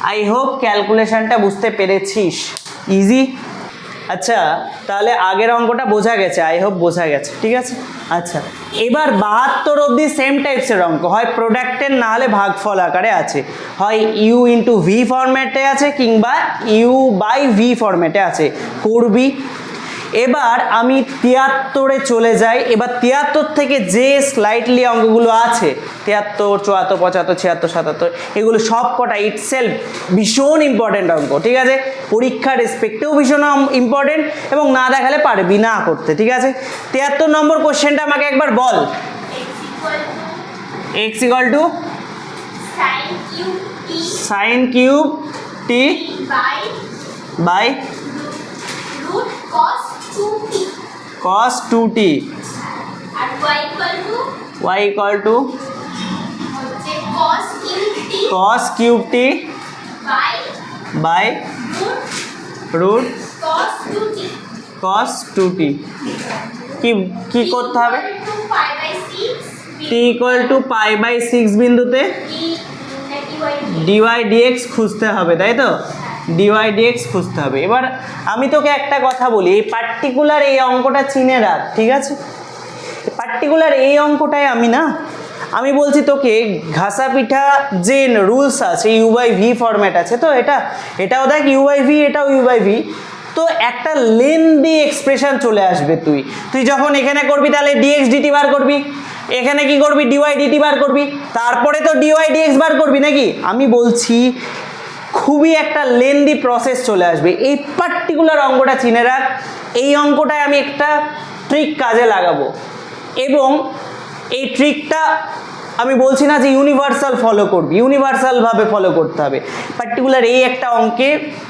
আই হোপ ক্যালকুলেশনটা বুঝতে পেরেছিস, ইজি। আচ্ছা তাহলে আগের অঙ্কটা বোঝা গেছে, আই হোপ বোঝা গেছে, ঠিক আছে। আচ্ছা এবার 72 অবধি সেম টাইপসের অঙ্ক, হয় প্রোডাক্টের না হলে ভাগফল আকারে আছে, হয় ইউ ইন্টু ভি ফরম্যাটে আছে কিংবা ইউ বাই ভি ফরম্যাটে আছে, করবি। এবার আমি 73-এ চলে যাই। এবার 73 থেকে যে স্লাইটলি অঙ্কগুলো আছে 73, 74, 75, 76, 77, এগুলো সব কটা ইটসেলফ ভীষণ ইম্পর্টেন্ট অঙ্ক, ঠিক আছে, পরীক্ষার রেসপেক্টেও ভীষণ ইম্পর্টেন্ট, এবং না দেখালে পারবি না করতে, ঠিক আছে। 73 নম্বর কোশ্চেনটা আমাকে একবার বল। x equal to sine cube t by root cos 2t cos 2t, আর y ইকুয়াল টু হচ্ছে cos cube t cos cube t by root root cos 2t cos 2t। কি কি করতে হবে, to pi by 6 t equal to π/6 বিন্দুতে dy dx খুঁজতে হবে, তাই তো, dy dx খুঁজতে হবে। এবার আমি তোকে একটা কথা বলি, এই পার্টিকুলার এই অঙ্কটা চিনে রাখ, ঠিক আছে। পার্টিকুলার এই অঙ্কটায় আমি বলছি তোকে ঘাসা পিঠা যে রুলস আছে u/v ফরম্যাট আছে, তো এটাও দেখ u/v, এটাও u/v, তো একটা লেন্দি এক্সপ্রেশন চলে আসবে। তুই যখন এখানে করবি তাহলে dx dt বার করবি, এখানে কি করবি dy dt বার করবি, তারপরে তো dy dx বার করবি নাকি। আমি বলছি খুবই একটা লেন্দি প্রসেস চলে আসবে। এই পার্টিকুলার অঙ্কটা চিনে রাখ, এই অঙ্কটায় আমি একটা ট্রিক কাজে লাগাবো, এবং এই ট্রিকটা আমি বলছি না যে ইউনিভার্সাল ফলো করবি, ইউনিভার্সালভাবে ফলো করতে হবে, পার্টিকুলার এই একটা অঙ্কে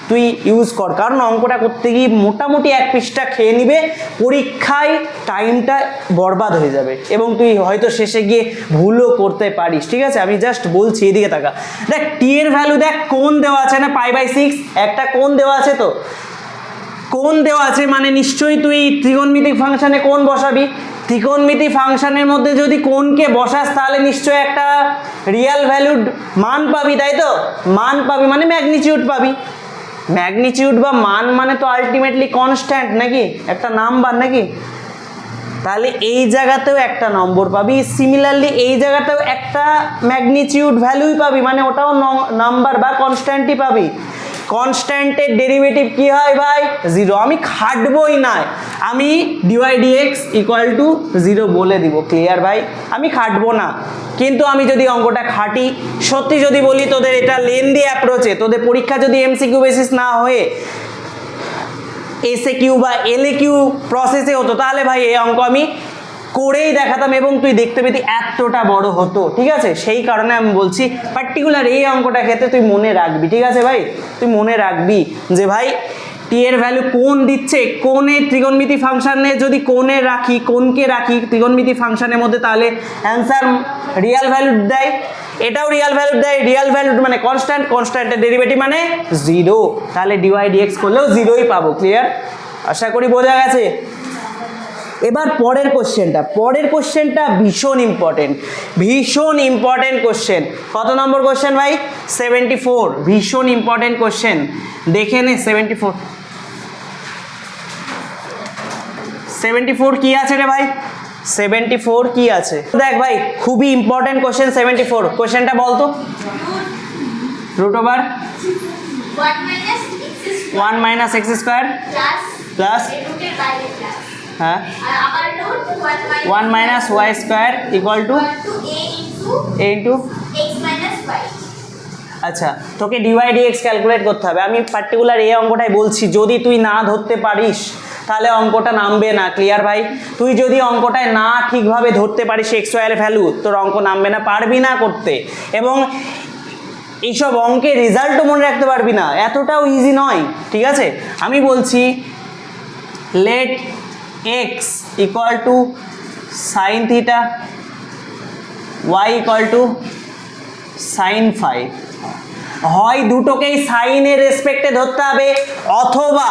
তুই ইউজ কর, কারণ অঙ্কটা করতে গিয়ে মোটামুটি 1 পৃষ্ঠা খেয়ে নিবে, পরীক্ষায় টাইমটা বরবাদ হয়ে যাবে এবং তুই হয়তো শেষে গিয়ে ভুলও করতে পারিস, ঠিক আছে। আমি জাস্ট বলছি, এদিকে তাকা, দেখ টি এর ভ্যালু দেখ, কোণ দেওয়া আছে না π/6, একটা কোণ দেওয়া আছে, তো কোণ দেওয়া আছে মানে নিশ্চয়ই তুই ত্রিকোণমিতিক ফাংশনে কোণ বসাবি, ত্রিকোণমিতিক ফাংশনের মধ্যে যদি কোণকে বসাস তাহলে নিশ্চয়ই একটা রিয়েল ভ্যালুড মান পাবি, তাই তো, মান পাবি মানে ম্যাগনিটিউড পাবি, ম্যাগনিটিউড বা মান মানে তো আলটিমেটলি কনস্ট্যান্ট নাকি, একটা নাম্বার নাকি, তাহলে এই জায়গাতেও একটা নম্বর পাবি, সিমিলারলি এই জায়গাতেও একটা ম্যাগনিটিউড ভ্যালুই পাবি, মানে ওটাও নাম্বার বা কনস্ট্যান্টই পাবি। কনস্ট্যান্টের ডেরিভেটিভ কি হয় ভাই 0, আমি খাটবই না, আমি ডিওয়াই ডিএক্স ইকুয়াল টু 0 বলে দিব, ক্লিয়ার ভাই, আমি খাটবো না। কিন্তু আমি যদি অঙ্কটা খাটি, সত্যি যদি বলি তোদের এটা লেন্দি অ্যাপ্রোচে, তোদের পরীক্ষা যদি এমসিকিউ বেসিস না হয়ে এসএ কিউ বা এলএ কিউ প্রসেসে হতো, তাহলে ভাই এই অঙ্ক আমি করেই দেখাতাম এবং তুই দেখতে পেতি এতটা বড় হতো, ঠিক আছে? সেই কারণে আমি বলছি পার্টিকুলার এই অঙ্কটা ক্ষেত্রে তুই মনে রাখবি, ঠিক আছে ভাই? তুই মনে রাখবি যে ভাই টি এর ভ্যালু কোন দিচ্ছে, কোণের ত্রিকোণমিতি ফাংশনে যদি কোণে রাখি, কোণকে রাখি ত্রিকোণমিতি ফাংশনের মধ্যে, তাহলে অ্যান্সার রিয়াল ভ্যালু দেয়, এটাও রিয়াল ভ্যালু দেয়, রিয়াল ভ্যালু মানে কনস্ট্যান্ট, কনস্ট্যান্টের ডেরিভেটিভ মানে 0, তাহলে ডিওয়াই ডিএক্স করলেও 0ই পাবো, ক্লিয়ার? আশা করি বোঝা গেছে। এবার পরের কোশ্চেনটা ভীষণ ইম্পর্টেন্ট কোশ্চেন। কত নম্বর কোশ্চেন ভাই? 74, ভীষণ ইম্পর্টেন্ট কোশ্চেন, দেখে নে। 74 কি আছে রে ভাই? 74 কি আছে দেখ ভাই, খুবই ইম্পর্টেন্ট কোশ্চেন 74। কোশ্চেনটা বলতো, root over 1 minus x square 1 minus x square plus plus রুটের বাইরে প্লাস হ্যাঁ আর আবার root 1 minus y square equal to a into a into x minus y। আচ্ছা, তোকে ডিওয়াই ডিএক্স ক্যালকুলেট করতে হবে। আমি পার্টিকুলার এই অঙ্কটাই বলছি, যদি তুই না ধরতে পারিস তাহলে অঙ্কটা নামবে না, ক্লিয়ার ভাই? তুই যদি অঙ্কটায় না ঠিকভাবে ধরতে পারিস এক্স ওয়াই এর ভ্যালু, তোর অঙ্ক নামবে না, পারবি না করতে, এবং এইসব অঙ্কের রেজাল্টও মনে রাখতে পারবি না, এতটাও ইজি নয়, ঠিক আছে? আমি বলছি let x equal to sine theta, y equal to sine phi, হয় দুটোকেই সাইনের রেসপেক্টে ধরতে হবে, অথবা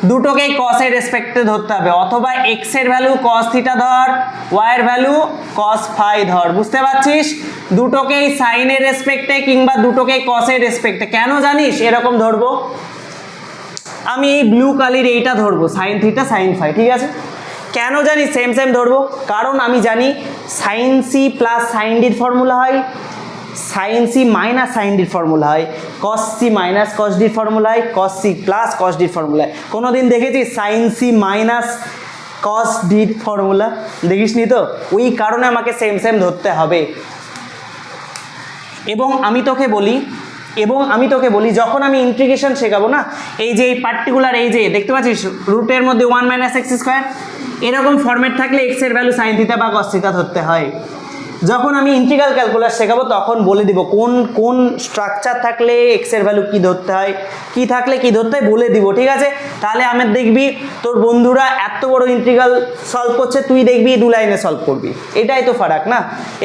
দুটোকেই কসের রেসপেক্টে ধরতে হবে, অথবা এক্স এর ভ্যালু কস থিটা ধর, ওয়াই এর ভ্যালু কস ফাই ধর, বুঝতে পারছিস? দুটোকেই সাইনের রেসপেক্টে কিংবা দুটোকেই কসের রেসপেক্টে। কেন জানিস এরকম ধরবো? আমি এই ব্লু কালির এইটা ধরবো সাইন থিটা সাইন ফাই, ঠিক আছে? কেন জানি সেম ধরবো? কারণ আমি জানি সাইন সি প্লাস সাইন ডির ফর্মুলা হয়, সাইন সি মাইনাস সাইন ডির ফর্মুলা হয়, কস সি মাইনাস কস ডির ফর্মুলা হয়, কস সি প্লাস কস ডির ফর্মুলা হয়। কোনোদিন দেখেছিস সাইন সি মাইনাস কস ডির ফর্মুলা? দেখিসনি তো? ওই কারণে আমাকে সেম ধরতে হবে। এবং আমি তোকে বলি যখন আমি ইন্টিগ্রেশন শেখাবো না, এই যে এই পার্টিকুলার এই যে দেখতে পাচ্ছিস রুটের মধ্যে 1 মাইনাস এক্স স্কোয়ার, এরকম ফরম্যাট থাকলে এক্স এর ভ্যালু সাইন থিটা বা কস থিটা ধরতে হয়। যখন আমি ইন্টিগ্রাল ক্যালকুলাস শেখাবো তখন বলে দিব কোন স্ট্রাকচার থাকলে এক্স এর ভ্যালু কী ধরতে হয়, কী থাকলে কী ধরতে হয় বলে দিব, ঠিক আছে? তাহলে আমি দেখবি তোর বন্ধুরা এত বড় ইন্টিগ্রাল সলভ করছে, তুই দেখবি 2 লাইনে সলভ করবি, এটাই তো ফারাক না?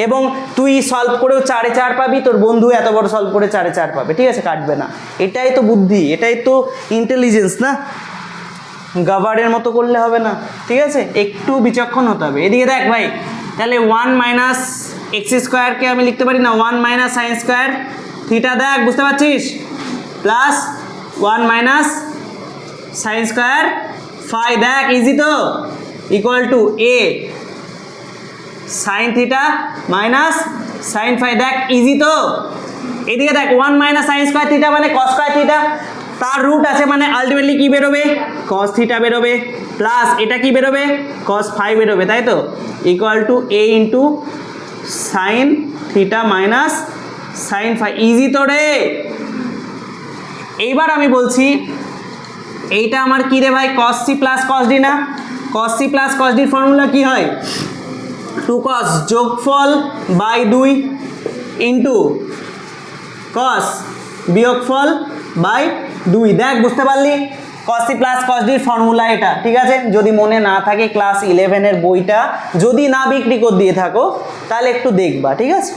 এবং তুই সলভ করেও 4 এ 4 পাবি, তোর বন্ধু এত বড় সলভ করে 4 এ 4 পাবে, ঠিক আছে? কাটবে না, এটাই তো বুদ্ধি, এটাই তো ইন্টেলিজেন্স না? গাভারের মতো করলে হবে না, ঠিক আছে? একটু বিচক্ষণ হতে হবে। এদিকে দেখ ভাই, তাহলে 1 মাইনাস এক্স স্কোয়ারকে আমি লিখতে পারি না 1 মাইনাস সাইন স্কোয়ার থিটা, দেখ বুঝতে পারছিস? Plus 1 minus sine square phi, দেখ ইজি তো, equal to a sine theta minus sine phi, দেখ ইজি তো? এদিকে দেখ 1 মাইনাস সাইন স্কোয়ার থিটা মানে কস স্কোয়ার থিটা, তার রুট আছে মানে আলটিমেটলি কী বেরোবে? কস থিটা বেরোবে, প্লাস এটা কি বেরোবে? কস ফাই বেরোবে, তাই তো? Equal to a into sine theta minus sine phi, easy তো রে? এইবার আমি বলছি এইটা আমার কি রে ভাই? Cos C plus cos D না? কস সি প্লাস কস ডির ফর্মুলা কি হয়? 2 কস যোগফল বাই 2 ইন্টু কস বিয়োগফল বাই 2, দেখ বুঝতে পারলি? কস সি প্লাস কস ডির ফর্মুলা এটা, ঠিক আছে? যদি মনে না থাকে ক্লাস 11-এর বইটা যদি না বিক্রি করে দিয়ে থাকো তাহলে একটু দেখবা, ঠিক আছে?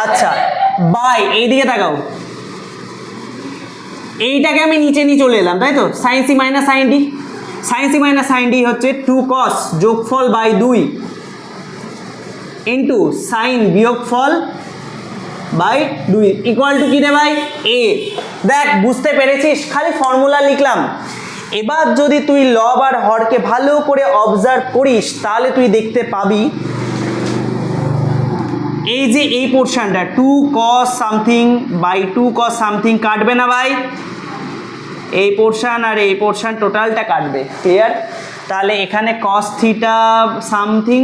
আচ্ছা, বাই এইদিকে তাকাও, এইটাকে আমি নিচে নিয়ে চলে এলাম, তাই তো? Sine C minus sine D, sine C minus sine D হচ্ছে 2 কস যোগফল বাই 2 ইন্টু সাইন বিয়োগফল বাই 2 ইকুয়াল টু কি রে ভাই? এ। দেখ বুঝতে পেরেছিস? খালি ফর্মুলা লিখলাম। এবার যদি তুই লব আর হরকে ভালো করে অবজার্ভ করিস তাহলে তুই দেখতে পাবি এই যে এই পোর্শনটা 2 cos something by 2 cos something কাটবে না ভাই? এই পোর্শন আর এই পোর্শন টোটালটা কাটবে, ক্লিয়ার? তাহলে এখানে cos theta something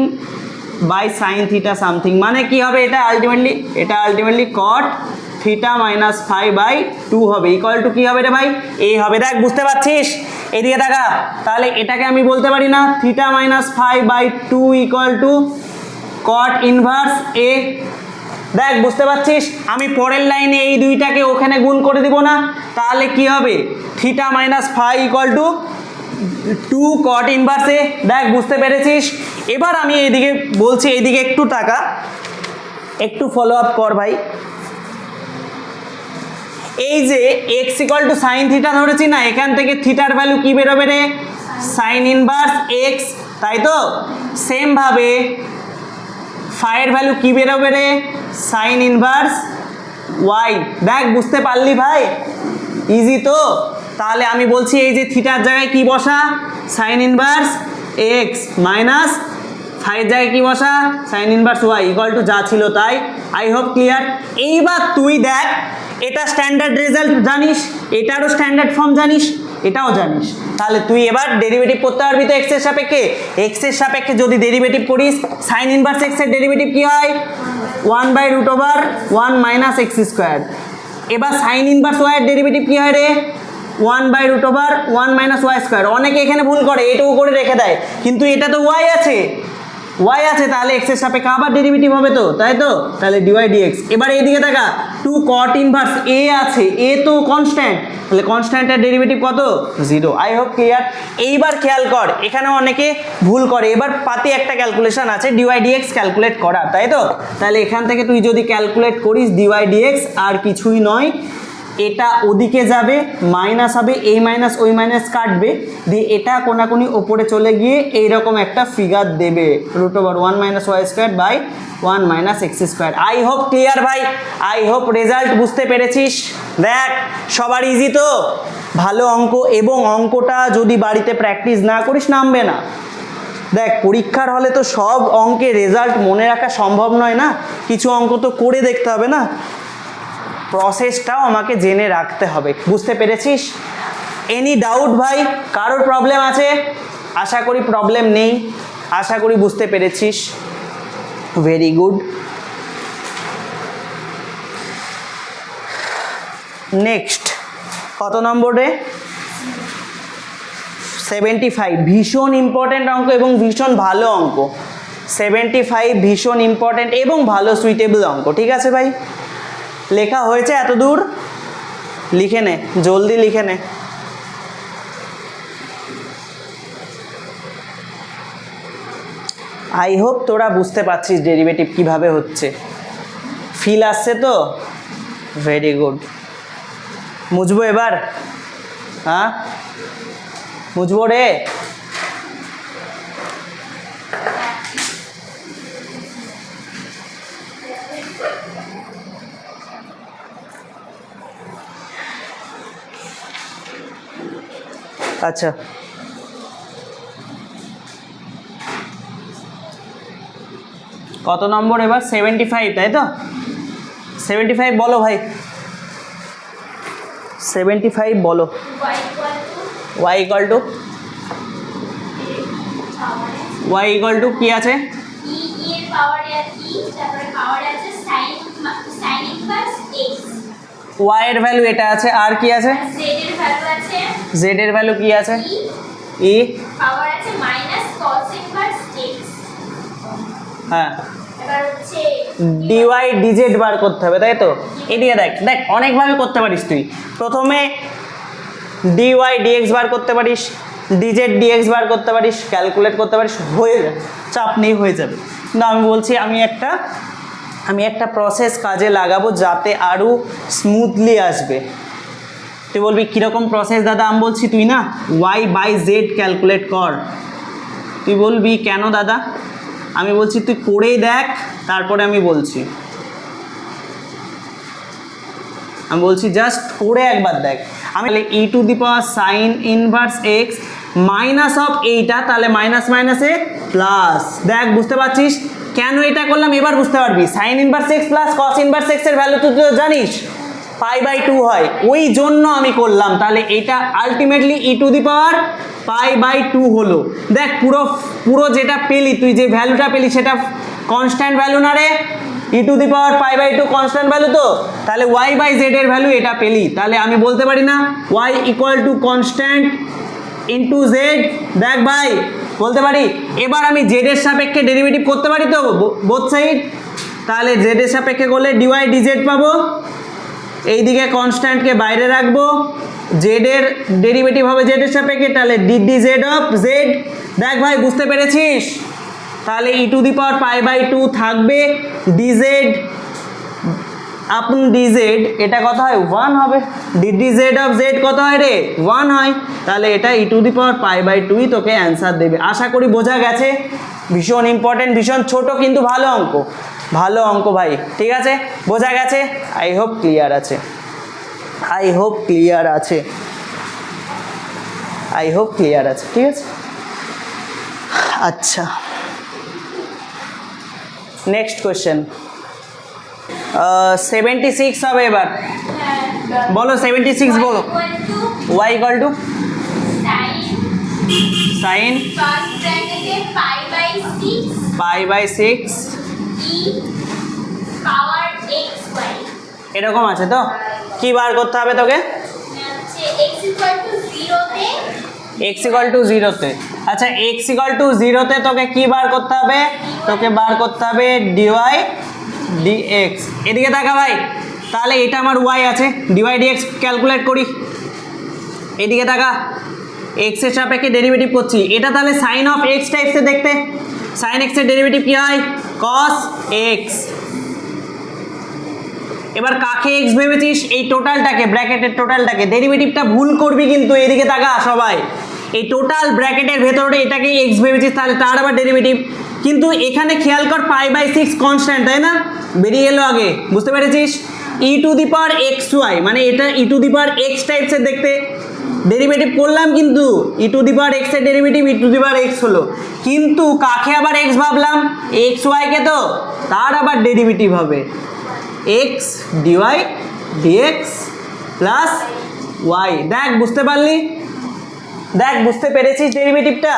by sine theta something, মানে কি হবে এটা আলটিমেটলি কট থিটা মাইনাস 5/2 হবে, ইকুয়াল টু কি হবে রে ভাই? এই হবে। দেখ বুঝতে পারছিস? এদিকে দেখা, তাহলে এটাকে আমি বলতে পারি না theta minus 5/2 equal to caught inverse এ। দেখ বুঝতে পারছিস? আমি পরের লাইনে এই দুইটাকে ওখানে গুণ করে দিব না, তাহলে কি হবে? Theta minus 5 equal to 2 caught inverse এ। দেখ বুঝতে পেরেছিস? এবার আমি এইদিকে বলছি, এইদিকে একটু টাকা, একটু ফলো আপ কর ভাই। এই যে x equal to sine theta ধরেছি না, এখান থেকে থিটার ভ্যালু কি বেরোবে রে? সাইন ইনভার্স এক্স, তাই তো? সেম ভাবে ফাইয়ের ভ্যালু কি বেরোবে রে? Sine inverse y. দেখ বুঝতে পারলি ভাই? ইজি তো? তাহলে আমি বলছি এই যে থিটার জায়গায় কি বসা? সাইন ইনভার্স এক্স মাইনাস ফাইয়ের জায়গায় কি বসা? Sine inverse y equal to যা ছিল তাই। I hope clear. এইবার তুই দেখ, এটা স্ট্যান্ডার্ড রেজাল্ট জানিস, এটারও স্ট্যান্ডার্ড ফর্ম জানিস, এটাও জানিস, তাহলে তুই এবার ডেরিভেটিভ করতে পারবি তো এক্স এর সাপেক্ষে। এক্স এর সাপেক্ষে যদি ডেরিভেটিভ করিস, সাইন ইনভার্স এক্স এর ডেরিভেটিভ কি হয়? 1/√1 মাইনাস এক্স স্কোয়ার। এবার সাইন ইনভার্স ওয়াই এর ডেরিভেটিভ কি হয় রে? 1/√1 মাইনাস ওয়াই স্কোয়ার। অনেকে এখানে ভুল করে, এটুকু করে রেখে দেয়, কিন্তু এটা তো ওয়াই আছে, তাহলে এক্স এর সাপেক্ষে আবার ডেরিভেটিভ হবে তো, তাই তো? তাহলে ডিওয়াই ডিএক্স। এবার এইদিকে দেখা, 2 কট ইনভার্স এ আছে, এ তো কনস্ট্যান্ট, তাহলে কনস্ট্যান্টের ডেরিভেটিভ কত? 0। I hope clear. এইবার খেয়াল কর, এখানে অনেকে ভুল করে। এবার পাতি একটা ক্যালকুলেশন আছে ডিওয়াই ডিএক্স ক্যালকুলেট করা, তাই তো? তাহলে এখান থেকে তুই যদি ক্যালকুলেট করিস ডিওয়াই ডিএক্স, আর কিছুই নয়, এটা ওদিকে যাবে, মাইনাস হবে, এই মাইনাস ওই মাইনাস কাটবে, দিয়ে এটা কোনাকুনি ওপরে চলে গিয়ে এইরকম একটা ফিগার দেবে, √1 minus y square by 1 minus x square. I hope clear ভাই, আই হোপ রেজাল্ট বুঝতে পেরেছিস। দেখ সবার ইজি তো, ভালো অঙ্ক, এবং অঙ্কটা যদি বাড়িতে প্র্যাকটিস না করিস নামবে না। দেখ পরীক্ষার হলে তো সব অঙ্কের রেজাল্ট মনে রাখা সম্ভব নয় না, কিছু অঙ্ক তো করে দেখতে হবে না, প্রসেসটাও আমাকে জেনে রাখতে হবে। বুঝতে পেরেছিস? এনি ডাউট ভাই? কারোর প্রবলেম আছে? আশা করি প্রবলেম নেই, আশা করি বুঝতে পেরেছিস। Very good. নেক্সট কত নম্বরে? 75। ভীষণ ইম্পর্ট্যান্ট অঙ্ক এবং ভীষণ ভালো অঙ্ক। 75 ভীষণ ইম্পর্ট্যান্ট এবং ভালো সুইটেবল অঙ্ক। ঠিক আছে ভাই? লেখা হয়েছে এত দূর? লিখে নে, জলদি লিখে নে। আই হোপ তোরা বুঝতে পারছিস ডেরিভেটিভ কিভাবে হচ্ছে, ফিল আসছে তো? Very good. মুছবো এবার? হ্যাঁ মুছবো রে। আচ্ছা কত নম্বর এবার? 75, তাই তো? 75 বলো ভাই, 75 বলো। y equal to y equal to কি আছে? e এর পাওয়ার এর e, তারপরে পাওয়ার আছে sin ইনভার্স x, y এর ভ্যালু এটা আছে, আর কি আছে? z এর ভ্যালু আছে z এর ভ্যালু কি আছে? e, e, পাওয়ার আছে মাইনাস cos ইনভার্স x। হ্যাঁ এবার হচ্ছে dy dz বার করতে হবে, তাই তো? এদিকে দেখ, দেখ অনেকভাবে করতে পারিস তুই। প্রথমে dy dx বার করতে পারিস, dz dx বার করতে পারিস, ক্যালকুলেট করতে পারিস, হয়ে যাবে, চাপ নেই, হয়ে যাবে। কিন্তু আমি বলছি আমি একটা প্রসেস কাজে লাগাবো যাতে আরও স্মুথলি আসবে। তুই বলবি কীরকম প্রসেস দাদা? আমি বলছি তুই না y/z ক্যালকুলেট কর। তুই বলবি কেন দাদা? আমি বলছি তুই করেই দেখ, তারপরে আমি বলছি জাস্ট করে একবার দেখ। আমি e⁻ sin inverse x minus of এইটা, তাহলে মাইনাস মাইনাসে প্লাস। দেখ বুঝতে পারছিস কেন এটা করলাম? এবার বুঝতে পারবি। Sign inverse x plus cos inverse x এর ভ্যালু তুই তো জানিস, পাই বাই টু হয়, ওই জন্য আমি করলাম। তাহলে এটা ultimately e to the power pi by two হলো। দেখ পুরো পুরো যেটা পেলি তুই, যে ভ্যালুটা পেলি সেটা কনস্ট্যান্ট ভ্যালু না রে? E to the power pi by two constant value তো, তাহলে ওয়াই বাই জেড এর ভ্যালু এটা পেলি। তাহলে আমি বলতে পারি না y equal to constant into z? দেখ ভাই বলতে পারি। এবার আমি জেড এর সাপেক্ষে ডেরিভেটিভ করতে পারি তো বোথ সাইড। তাহলে জেড এর সাপেক্ষে করলে ডিওয়াই ডিজেড পাবো, এইদিকে কনস্ট্যান্টকে বাইরে রাখবো, জেড এর ডেরিভেটিভ হবে জেড এর সাপেক্ষে, তাহলে ডি জেড অফ জেড। দেখ ভাই বুঝতে পেরেছিস? তাহলে e to the power pi by two থাকবে, ডিজেড আপন ডিজেড এটা কত হয়? 1 হবে। ডি জেড অফ জেড কত হয় রে? 1 হয়। তাহলে এটা ই to the power pi by টুই তোকে অ্যান্সার দেবে। আশা করি বোঝা গেছে। ভীষণ ইম্পর্টেন্ট, ভীষণ ছোট কিন্তু ভালো অঙ্ক, ভালো অঙ্ক ভাই। ঠিক আছে, বোঝা গেছে? আই হোপ ক্লিয়ার আছে, আই হোপ ক্লিয়ার আছে, আই হোপ ক্লিয়ার আছে। ঠিক আছে, আচ্ছা নেক্সট কোয়েশ্চেন 76 হবে এবার। বলো 76 বলো। y equal to sine pi by 6 এরকম আছে তো? কি বার করতে হবে তোকে? x ইকুয়াল টু 0-তে। আচ্ছা x ইকুয়াল টু 0-তে তোকে কি বার করতে হবে? তোকে বার করতে হবে ডিওয়াই ডিএক্স। এদিকে দেখা ভাই, তাহলে এটা আমার y আছে, ডিওয়াই ডিএক্স ক্যালকুলেট করি। এদিকে দেখা, x এর সাপেক্ষে ডেরিভেটিভ করছি, এটা তাহলে সাইন অফ x টাইপসে দেখতে। সাইন x এর ডেরিভেটিভ কি হয়? cos x। এবার কাকে x ভেবেছিস? এই টোটালটাকে, ব্র্যাকেটের টোটালটাকে। ডেরিভেটিভটা ভুল করবি কিন্তু, এদিকে তাকা সবাই। এই টোটাল ব্র্যাকেটের ভেতরে এটাকে x ভেবেছিস, তাহলে তার আবার ডেরিভেটিভ। কিন্তু এখানে খেয়াল কর পাই বাই 6 কনস্ট্যান্ট, তাই না? বেরিয়ে এলো আগে, বুঝতে পেরেছিস? E to the power x y, মানে এটা ই টু দি পাওয়ার এক্স টাইপসের দেখতে। ডেরিভেটিভ করলাম কিন্তু ই টু দি পাওয়ার এক্স এর derivative E to the power x হলো, কিন্তু কাকে আবার এক্স ভাবলাম? এক্স ওয়াইকে তো, তার আবার ডেরিভেটিভ হবে x dy dx plus y. দেখ বুঝতে পারলি? দেখ বুঝতে পেরেছিস ডেরিভেটিভটা?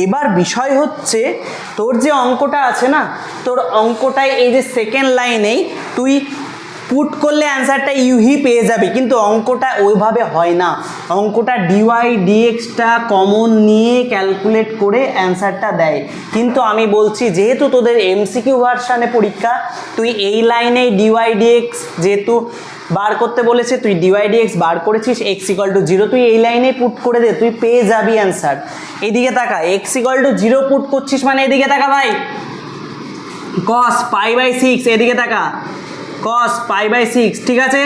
এবার বিষয় হচ্ছে তোর যে অঙ্কটা আছে না, তোর অঙ্কটায় এই যে সেকেন্ড লাইনেই তুই পুট করলে অ্যান্সারটা ইউহি পেয়ে যাবি, কিন্তু অঙ্কটা ওইভাবে হয় না। অঙ্কটা ডিওয়াই ডিএক্সটা কমন নিয়ে ক্যালকুলেট করে অ্যান্সারটা দেয়। কিন্তু আমি বলছি যেহেতু তোদের এমসিকিউ ভার্সানে পরীক্ষা, তুই এই লাইনেই ডিওয়াই ডিএক্স যেহেতু বার করতে বলেছে, তুই ডিওয়াই ডিএক্স বার করেছিস, এক্স ইকুয়াল টু 0 তুই এই লাইনে পুট করে দে, তুই পেয়ে যাবি অ্যান্সার। এইদিকে তাকা, এক্স ইকুয়াল টু 0 পুট করছিস মানে এদিকে তাকা ভাই, cos পাই বাই 6, এদিকে তাকা cos পাই বাই 6, ঠিক আছে?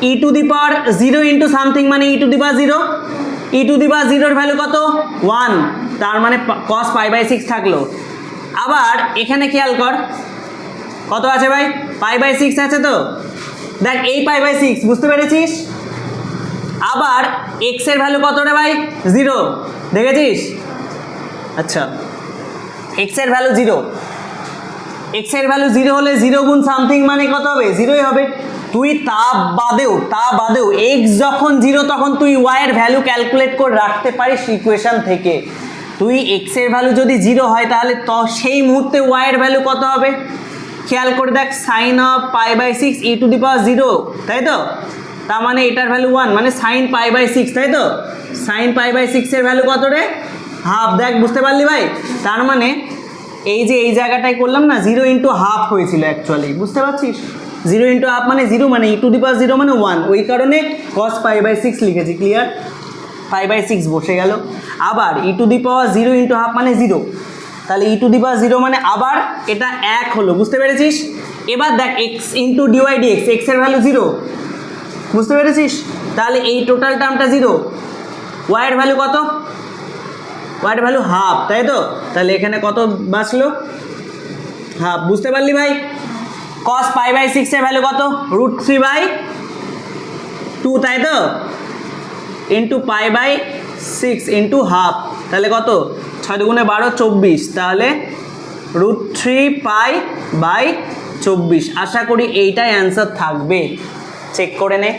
E to the power 0 into something মানে e to the power 0, e to the power 0 value কত? 1, তার মানে cos পাই বাই 6 থাকলো। আবার এখানে খেয়াল কর কত আছে ভাই? পাই বাই 6 আছে তো? দেখ এই পাই বাই 6, বুঝতে পেরেছিস? আবার এক্স এর ভ্যালু কত রে ভাই? 0, দেখেছিস? আচ্ছা এক্স এর ভ্যালু 0, এক্স এর ভ্যালু 0 হলে 0 গুণ সামথিং মানে কত হবে? 0ই হবে। তুই তা বাদেও এক্স যখন 0 তখন তুই ওয়াই এর ভ্যালু ক্যালকুলেট করে রাখতে পারিস ইকুয়েশন থেকে। তুই এক্স এর ভ্যালু যদি 0 হয় তাহলে তো সেই মুহূর্তে ওয়াই এর ভ্যালু কত হবে? খেয়াল করে দেখ, sine of pi by 6 e to the power 0, তাই তো? তার মানে এটার ভ্যালু 1, মানে সাইন পাই বাই 6, তাই তো? সাইন পাই বাই 6 এর ভ্যালু কত রে? হাফ। দেখ বুঝতে পারলি ভাই? তার মানে এই যে এই জায়গাটায় করলাম না, 0 ইন্টু হাফ হয়েছিল অ্যাকচুয়ালি, বুঝতে পারছিস? 0 ইন্টু হাফ মানে 0, মানে ই টু দি পাওয়ার 0 মানে 1, ওই কারণে cos পাই বাই 6 লিখেছি। ক্লিয়ার? পাই বাই 6 বসে গেল। আবার e to the power 0 into half মানে 0, তাহলে ই টু দি পাওয়ার 0 মানে আবার এটা 1 হলো, বুঝতে পেরেছিস? এবার দেখ x into d y d x, x এর ভ্যালু 0, বুঝতে পেরেছিস? তাহলে এই টোটাল টার্মটা 0, ওয়াই এর ভ্যালু কত? ওয়াই এর ভ্যালু হাফ, তাই তো? তাহলে এখানে কত বাঁচলো? হাফ। বুঝতে পারলি ভাই? cos পাই বাই 6 এর ভ্যালু কত? √3/2, তাই তো? Into pi by 6 into half, তাহলে কত? 6 দুগুণে 12, 24, তাহলে √3π/24। আশা করি এইটাই অ্যান্সার থাকবে, চেক করে নে।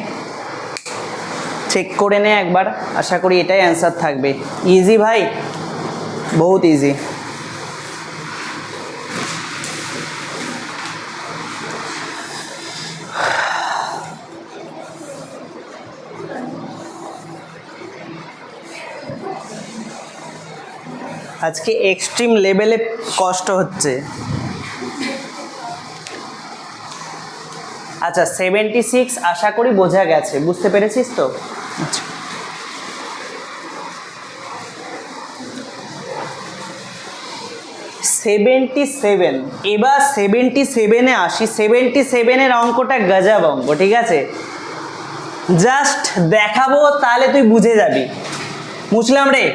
চেক করে নে একবার, আশা করি এটাই অ্যান্সার থাকবে। ইজি ভাই, বহুত ইজি। আজকে এক্সট্রিম লেভেলে কষ্ট হচ্ছে। আচ্ছা 76 আশা করি বোঝা গেছে, বুঝতে পেরেছিস তো? আচ্ছা 77, এবার 77-এ আসি। 77-এর অঙ্কটা গজব অঙ্ক, ঠিক আছে? জাস্ট দেখাবো তাহলে তুই বুঝে যাবি। বুঝলাম রে?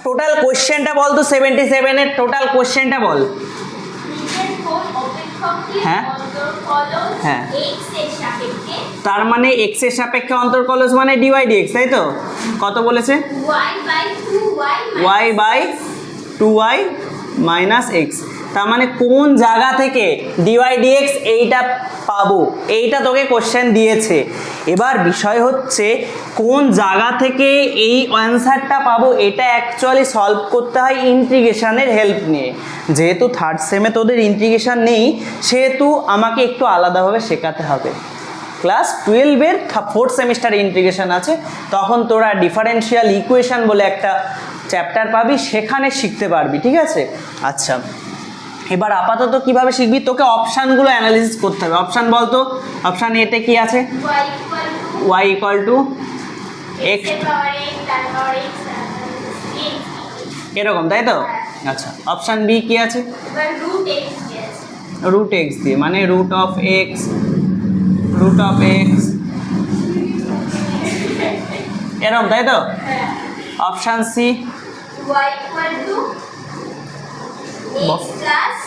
টোটাল কোশ্চেনটা বল তো, 77-এর টোটাল কোশ্চেনটা বল। নিচের কোন অপেক্ষকটির হ্যাঁ। অন্তর্কলজ হ্যাঁ। x এর সাপেক্ষে তার মানে এক্স এর সাপেক্ষে অন্তর্কলজ মানে ডিওয়াই ডিএক্স, তাই তো? কত বলেছে? y by 2y minus x. তার মানে কোন জায়গা থেকে ডিওয়াই ডিএক্স এইটা পাবো, এইটা তোকে কোশ্চেন দিয়েছে। এবার বিষয় হচ্ছে কোন জায়গা থেকে এই অ্যান্সারটা পাবো, এটা অ্যাকচুয়ালি সলভ করতে হয় ইন্টিগ্রেশনের হেল্প নিয়ে। যেহেতু থার্ড সেমে তোদের ইন্টিগ্রেশন নেই, সেহেতু আমাকে একটু আলাদাভাবে শেখাতে হবে। ক্লাস 12-এর ফোর্থ সেমিস্টারে ইন্টিগ্রেশন আছে, তখন তোরা ডিফারেন্সিয়াল ইকুয়েশন বলে একটা চ্যাপ্টার পাবি, সেখানে শিখতে পারবি, ঠিক আছে? আচ্ছা এবার আপাতত কিভাবে শিখবি, তোকে অপশানগুলো অ্যানালিসিস করতে হবে। অপশান বলতো, অপশান এতে কি আছে? y equal to y equal two x এর পাওয়ার x তার পাওয়ার x এরকম, তাই তো? আচ্ছা অপশান বি কি আছে? এবার রুট x দিয়েছে। রুট এক্স দিয়ে, মানে রুট অফ এক্স এরকম, তাই তো? হ্যাঁ। Option C y equal to x plus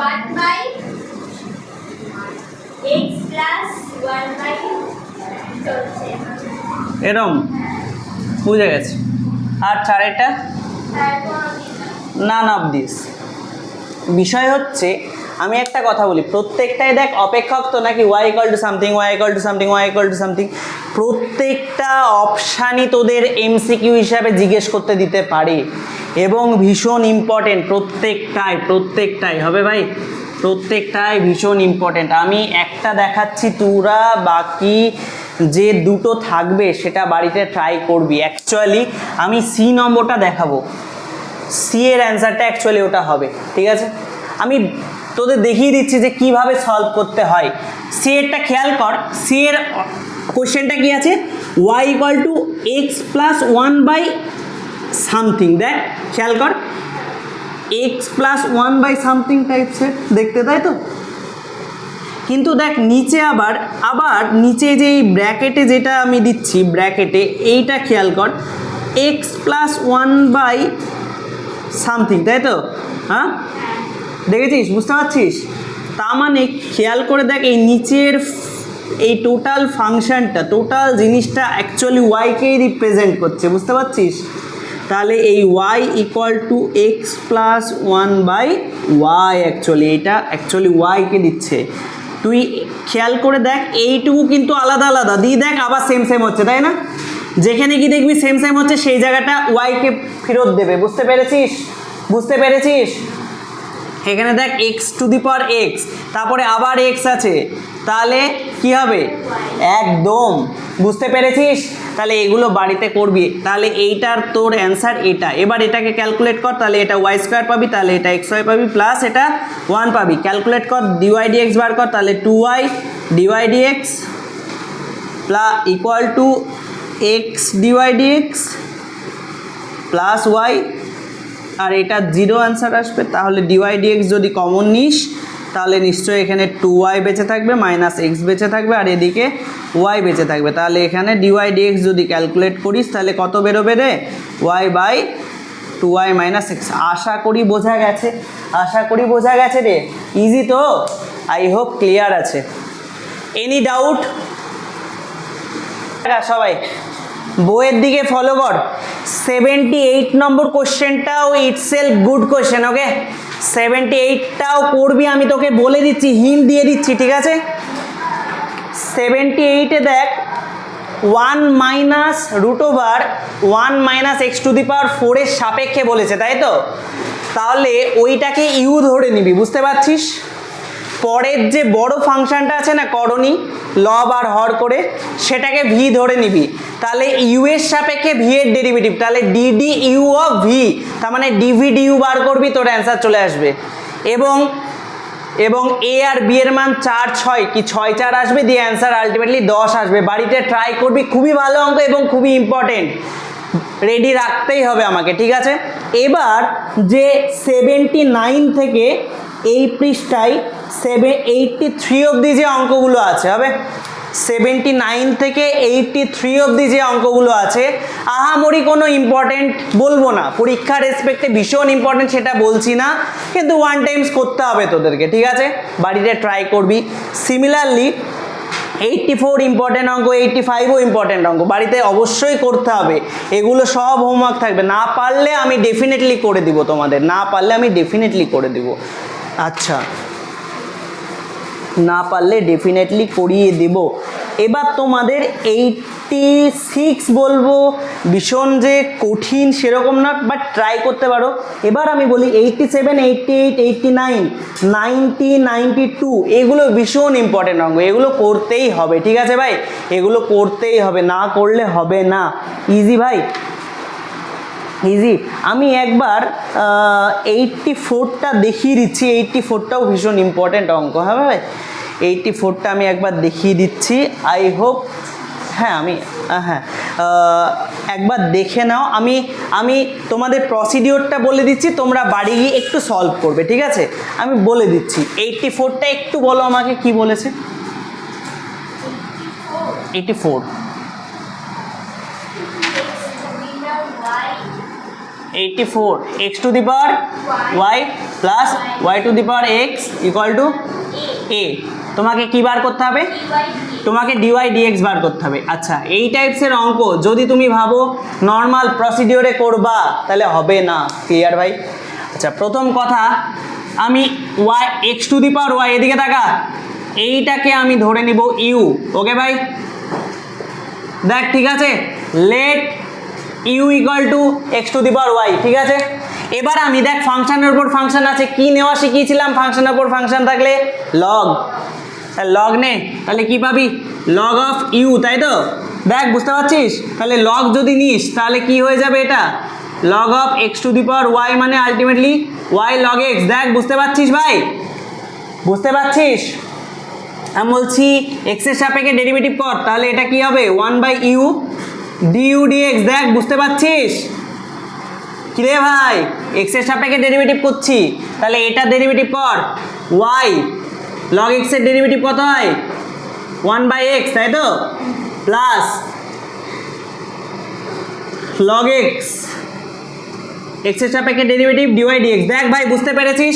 1 by x plus 1 by চলছে। এরকম, বুঝে গেছে। আর চারেরটা তারপর নান অফ দিস। বিষয় হচ্ছে আমি একটা কথা বলি, প্রত্যেকটাই দেখ অপেক্ষক তো নাকি, y equal to something, y equal to something, y equal to something, প্রত্যেকটা অপশানই তোদের এমসিকিউ হিসাবে জিজ্ঞেস করতে দিতে পারে এবং ভীষণ ইম্পর্টেন্ট। প্রত্যেকটাই হবে ভাই, প্রত্যেকটাই ভীষণ ইম্পর্টেন্ট। আমি একটা দেখাচ্ছি, তোরা বাকি যে দুটো থাকবে সেটা বাড়িতে ট্রাই করবি। অ্যাকচুয়ালি আমি সি নম্বরটা দেখাবো, সি এর অ্যান্সারটা অ্যাকচুয়ালি ওটা হবে, ঠিক আছে? আমি তোদের দেখিয়ে দিচ্ছি যে কিভাবে সলভ করতে হয়। সি এরটা খেয়াল কর, সি এর কোশ্চেনটা কি আছে? y equal to x plus 1 by something. দেখ খেয়াল কর, এক্স প্লাস 1 বাই সামথিং টাইপসের দেখতে, তাই তো? কিন্তু দেখ নিচে আবার নিচে যে এই ব্র্যাকেটে যেটা আমি দিচ্ছি, ব্র্যাকেটে এইটা খেয়াল কর, এক্স প্লাস 1 বাই সামথিং, তাই তো? হ্যাঁ দেখেছিস, বুঝতে পারছিস? তা মানে খেয়াল করে দেখ, এই নিচের এই টোটাল ফাংশনটা, টোটাল জিনিসটা অ্যাকচুয়ালি ওয়াইকেই রিপ্রেজেন্ট করছে, বুঝতে পারছিস? তাহলে এই y equal to x plus 1 by y, actually এটা অ্যাকচুয়ালি ওয়াইকে দিচ্ছে। তুই খেয়াল করে দেখ, এইটুকু কিন্তু আলাদা আলাদা দিয়ে দেখ, আবার সেম সেম হচ্ছে, তাই না? যেখানে কি দেখবি সেম সেম হচ্ছে, সেই জায়গাটা ওয়াইকে ফেরত দেবে, বুঝতে পেরেছিস? এখানে দেখ x to the power x, তারপরে আবার এক্স আছে, তাহলে কি হবে? একদম, বুঝতে পেরেছিস? তাহলে এগুলো বাড়িতে করবি, তাহলে এইটার তোর অ্যান্সার এটা। এবার এটাকে ক্যালকুলেট কর, তাহলে এটা ওয়াই স্কোয়ার পাবি, তাহলে এটা এক্স ওয়াই পাবি, প্লাস এটা 1 পাবি। ক্যালকুলেট কর, ডিওয়াই ডিএক্স বার কর, তাহলে 2y d y dx plus equal to x dy dx plus y, আর এটা 0 অ্যান্সার আসবে। তাহলে ডিওয়াই ডিএক্স যদি কমন নিস, তাহলে নিশ্চয়ই এখানে 2y বেঁচে থাকবে, মাইনাস এক্স বেঁচে থাকবে, আর এদিকে y বেঁচে থাকবে। তাহলে এখানে ডিওয়াই ডিএক্স যদি ক্যালকুলেট করিস, তাহলে কত বেরোবে রে? y by 2y minus x. আশা করি বোঝা গেছে রে। ইজি তো? আই হোপ ক্লিয়ার আছে। Any doubt? সবাই বইয়ের দিকে ফলো কর। 78 নম্বর কোশ্চেনটাও ইটসেলফ গুড কোশ্চেন, ওকে? 78টাও করবি, আমি তোকে বলে দিচ্ছি, হিন্ট দিয়ে দিচ্ছি, ঠিক আছে? 78-এ দেখ 1 minus root over 1 minus x to the power 4 এর সাপেক্ষে বলেছে, তাই তো? তাহলে ওইটাকে ইউ ধরে নিবি, বুঝতে পারছিস? পরের যে বড় ফাংশনটা আছে না করণী, লব আর হর করে, সেটাকে ভি ধরে নিবি। তাহলে ইউ এর সাপেক্ষে ভি এর ডেরিভেটিভ, তাহলে ডিডি ইউ অফ ভি, তার মানে ডিভি ডিউ বার করবি, তোর অ্যান্সার চলে আসবে। এবং এ আর বি এর মান 4 6 কি 6 4 আসবে, দিয়ে অ্যান্সার আলটিমেটলি 10 আসবে। বাড়িতে ট্রাই করবি, খুবই ভালো অঙ্ক এবং খুবই ইম্পর্টেন্ট, রেডি রাখতেই হবে আমাকে, ঠিক আছে? এবার যে 79 থেকে এই পৃষ্ঠায় 83 অবধি যে অঙ্কগুলো আছে হবে, 79 থেকে 83 অবধি যে অঙ্কগুলো আছে, আহামরি কোনো ইম্পর্টেন্ট বলবো না, পরীক্ষার রেসপেক্টে ভীষণ ইম্পর্টেন্ট সেটা বলছি না, কিন্তু ওয়ান টাইমস করতে হবে তোদেরকে, ঠিক আছে? বাড়িতে ট্রাই করবি। সিমিলারলি 84 ইম্পর্টেন্ট অঙ্ক, 85ও ইম্পর্টেন্ট অঙ্ক, বাড়িতে অবশ্যই করতে হবে। এগুলো সব হোমওয়ার্ক থাকবে, না পারলে আমি ডেফিনেটলি করে দিব তোমাদের, না পারলে আমি ডেফিনেটলি করে দিব। আচ্ছা, না পারলে ডেফিনেটলি করিয়ে দেব। এবার তোমাদের 86 বলবো ভীষণ যে কঠিন সেরকম না, বাট ট্রাই করতে পারো। এবার আমি বলি 87 88 89 90 92, এগুলো ভীষণ ইম্পর্টেন্ট অঙ্ক, এগুলো করতেই হবে, ঠিক আছে ভাই? এগুলো করতেই হবে, না করলে হবে না। ইজি ভাই, ইজি। আমি একবার 84টা দেখিয়ে দিচ্ছি, 84টাও ভীষণ ইম্পর্টেন্ট অঙ্ক, হ্যাঁ ভাই? 84টা আমি একবার দেখিয়ে দিচ্ছি, আই হোপ, হ্যাঁ একবার দেখে নাও। আমি তোমাদের প্রসিডিওরটা বলে দিচ্ছি, তোমরা বাড়ি গিয়ে একটু সলভ করবে, ঠিক আছে? আমি বলে দিচ্ছি 84টা একটু বলো আমাকে কি বলেছে। 84 x to the power y plus y to the power x equal to a। তোমাকে কি বার করতে হবে? তোমাকে dy dx বার করতে হবে। আচ্ছা, এই টাইপসের অঙ্ক যদি তুমি ভাবো নর্মাল প্রসিডিওরে করবা, তাহলে হবে না। ক্লিয়ার ভাই? আচ্ছা, প্রথম কথা, আমি y x to the power y, এদিকে তাকা, এইটাকে আমি ধরে নিব ইউ। ওকে ভাই, দেখ, ঠিক আছে? Let u equal to x to the power y, ঠিক আছে? এবার আমি দেখ, ফাংশনের উপর ফাংশন আছে, কি নেওয়া শিখিয়েছিলাম? ফাংশনের উপর ফাংশন থাকলে লগ, লগ নে, তাহলে কি পাবি? লগ অফ ইউ, তাই তো? দেখ, বুঝতে পারছিস? তাহলে লগ যদি নিস তাহলে কি হয়ে যাবে এটা? Log of x to the power y, মানে আলটিমেটলি ওয়াই লগ এক্স। দেখ, বুঝতে পারছিস ভাই? বুঝতে পারছিস? আমি বলছি এক্সের সাপেক্ষে ডেরিভেটিভ কর, তাহলে এটা কি হবে? 1/u du dx। দেখ, বুঝতে পারছিস? কি রে ভাই, এক্সের সাপেক্ষে ডেরিভেটিভ করছি, তাহলে এটা ডেরিভেটিভ কর। y log x এর ডেরিভেটিভ কত হয়? 1/x, তাই তো? প্লাস log x, এক্সের সাপেক্ষে ডেরিভেটিভ dy dx। দেখ ভাই, বুঝতে পেরেছিস?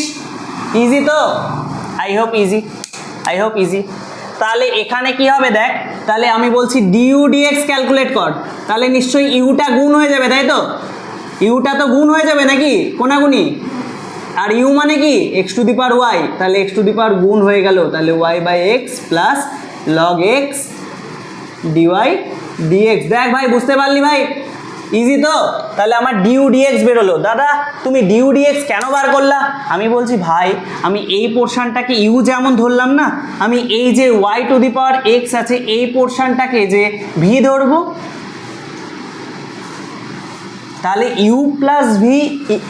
ইজি তো? I hope easy, I hope easy. তাহলে এখানে কি হবে দেখ, তাহলে আমি বলছি ডিউ ডিএক্স ক্যালকুলেট কর, তাহলে নিশ্চয়ই ইউটা গুণ হয়ে যাবে, তাই তো? ইউটা তো গুণ হয়ে যাবে নাকি, কোনাগুনি? আর ইউ মানে কি? X to the power y, তাহলে এক্স টু দি পাওয়ার গুণ হয়ে গেল, তাহলে y by x plus log x dy dx. দেখ ভাই, বুঝতে পারলি ভাই? ইজি তো? তাহলে আমার ডিউ ডিএক্স বেরোলো। দাদা, তুমি ডিউ ডিএক্স কেন বার করলা? আমি বলছি ভাই, আমি এই পোর্শনটাকে ইউ যেমন ধরলাম না, আমি এই যে y to the power x আছে এই পোর্শনটাকে যে ভি ধরবো, তাহলে U plus V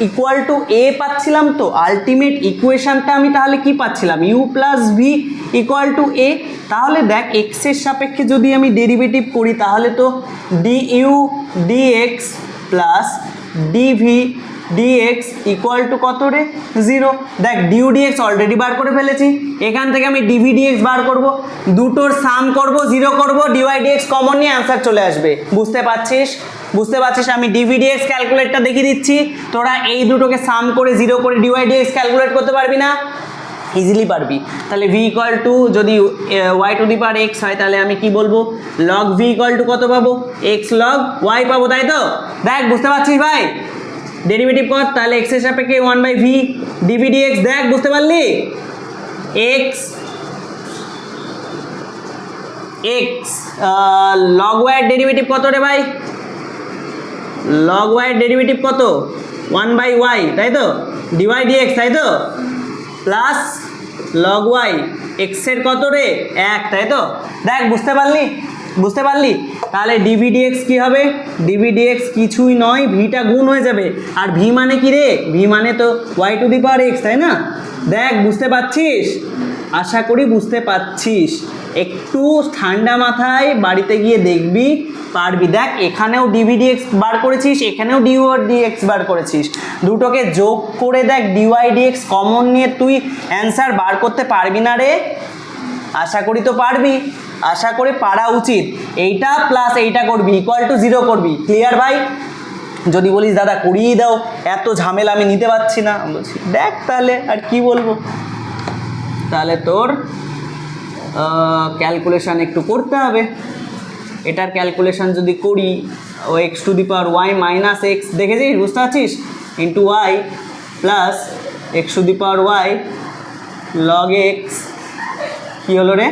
equal to A পাচ্ছিলাম। তো আলটিমেট ইকুয়েশনটা আমি তাহলে কি পাচ্ছিলাম? U plus V equal to A. তাহলে দেখ, এক্সের সাপেক্ষে যদি আমি ডেরিভেটিভ করি তাহলে তো d u dx plus dv dx equal to কত রে? 0। দেখ, ডিউ ডিএক্স অলরেডি বার করে ফেলেছি, এখান থেকে আমি ডিভি ডিএক্স বার করব, দুটোর সাম করব, 0 করব, ডিওয়াই ডিএক্স কমন নিয়ে অ্যান্সার চলে আসবে। বুঝতে পারছিস? বুঝতে পারছিস? আমি ডিভি ডিএক্স ক্যালকুলেটটা দেখিয়ে দিচ্ছি, তোরা এই দুটোকে সাম করে 0 করে ডিওয়াই ডিএক্স ক্যালকুলেট করতে পারবি না? ইজিলি পারবি। তাহলে ভি ইকুয়াল টু, যদি y to the power x হয় তাহলে আমি কি বলবো? লগ ভি ইকুয়াল টু কত পাবো? এক্স লগ ওয়াই পাবো, তাই তো? দেখ, বুঝতে পারছিস ভাই? ডেরিভেটিভ কর, তাহলে x এর সাপেক্ষে 1/v dv dx। দেখ বুঝতে পারলি, x log y এর ডেরিভেটিভ কত রে ভাই? log y এর ডেরিভেটিভ কত? 1/y, তাই তো, dy dx, তাই তো, প্লাস log y x এর কত রে? 1, তাই তো। দেখ বুঝতে পারলি, তাহলে dv dx কি হবে? dv dx কিছুই নয়, ভিটা গুণ হয়ে যাবে, আর v মানে কি রে? v মানে তো y two the power x, তাই না? দেখ বুঝতে পারছিস? আশা করি বুঝতে পারছিস। একটু ঠান্ডা মাথায় বাড়িতে গিয়ে দেখবি, পারবি। দেখ এখানেও dv dx বার করেছিস, এখানেও dy dx বার করেছিস, দুটোকে যোগ করে দেখ dy dx কমন নিয়ে তুই অ্যান্সার বার করতে পারবি না রে? আশা করি তো পারবি, আশা করি পারা উচিত। এইটা প্লাস এইটা করবি, ইকুয়াল টু 0 করবি। ক্লিয়ার ভাই? যদি বলিস দাদা করিয়ে দাও, এত ঝামেলা আমি নিতে পারছি না, বলছি দেখ তাহলে আর কি বলবো। তাহলে তোর ক্যালকুলেশান একটু করতে হবে। এটার ক্যালকুলেশান যদি করি, ও x to the power y minus x, দেখেছিস, বুঝতে পারছিস, into y plus x to the power y log x. কী হলো রে?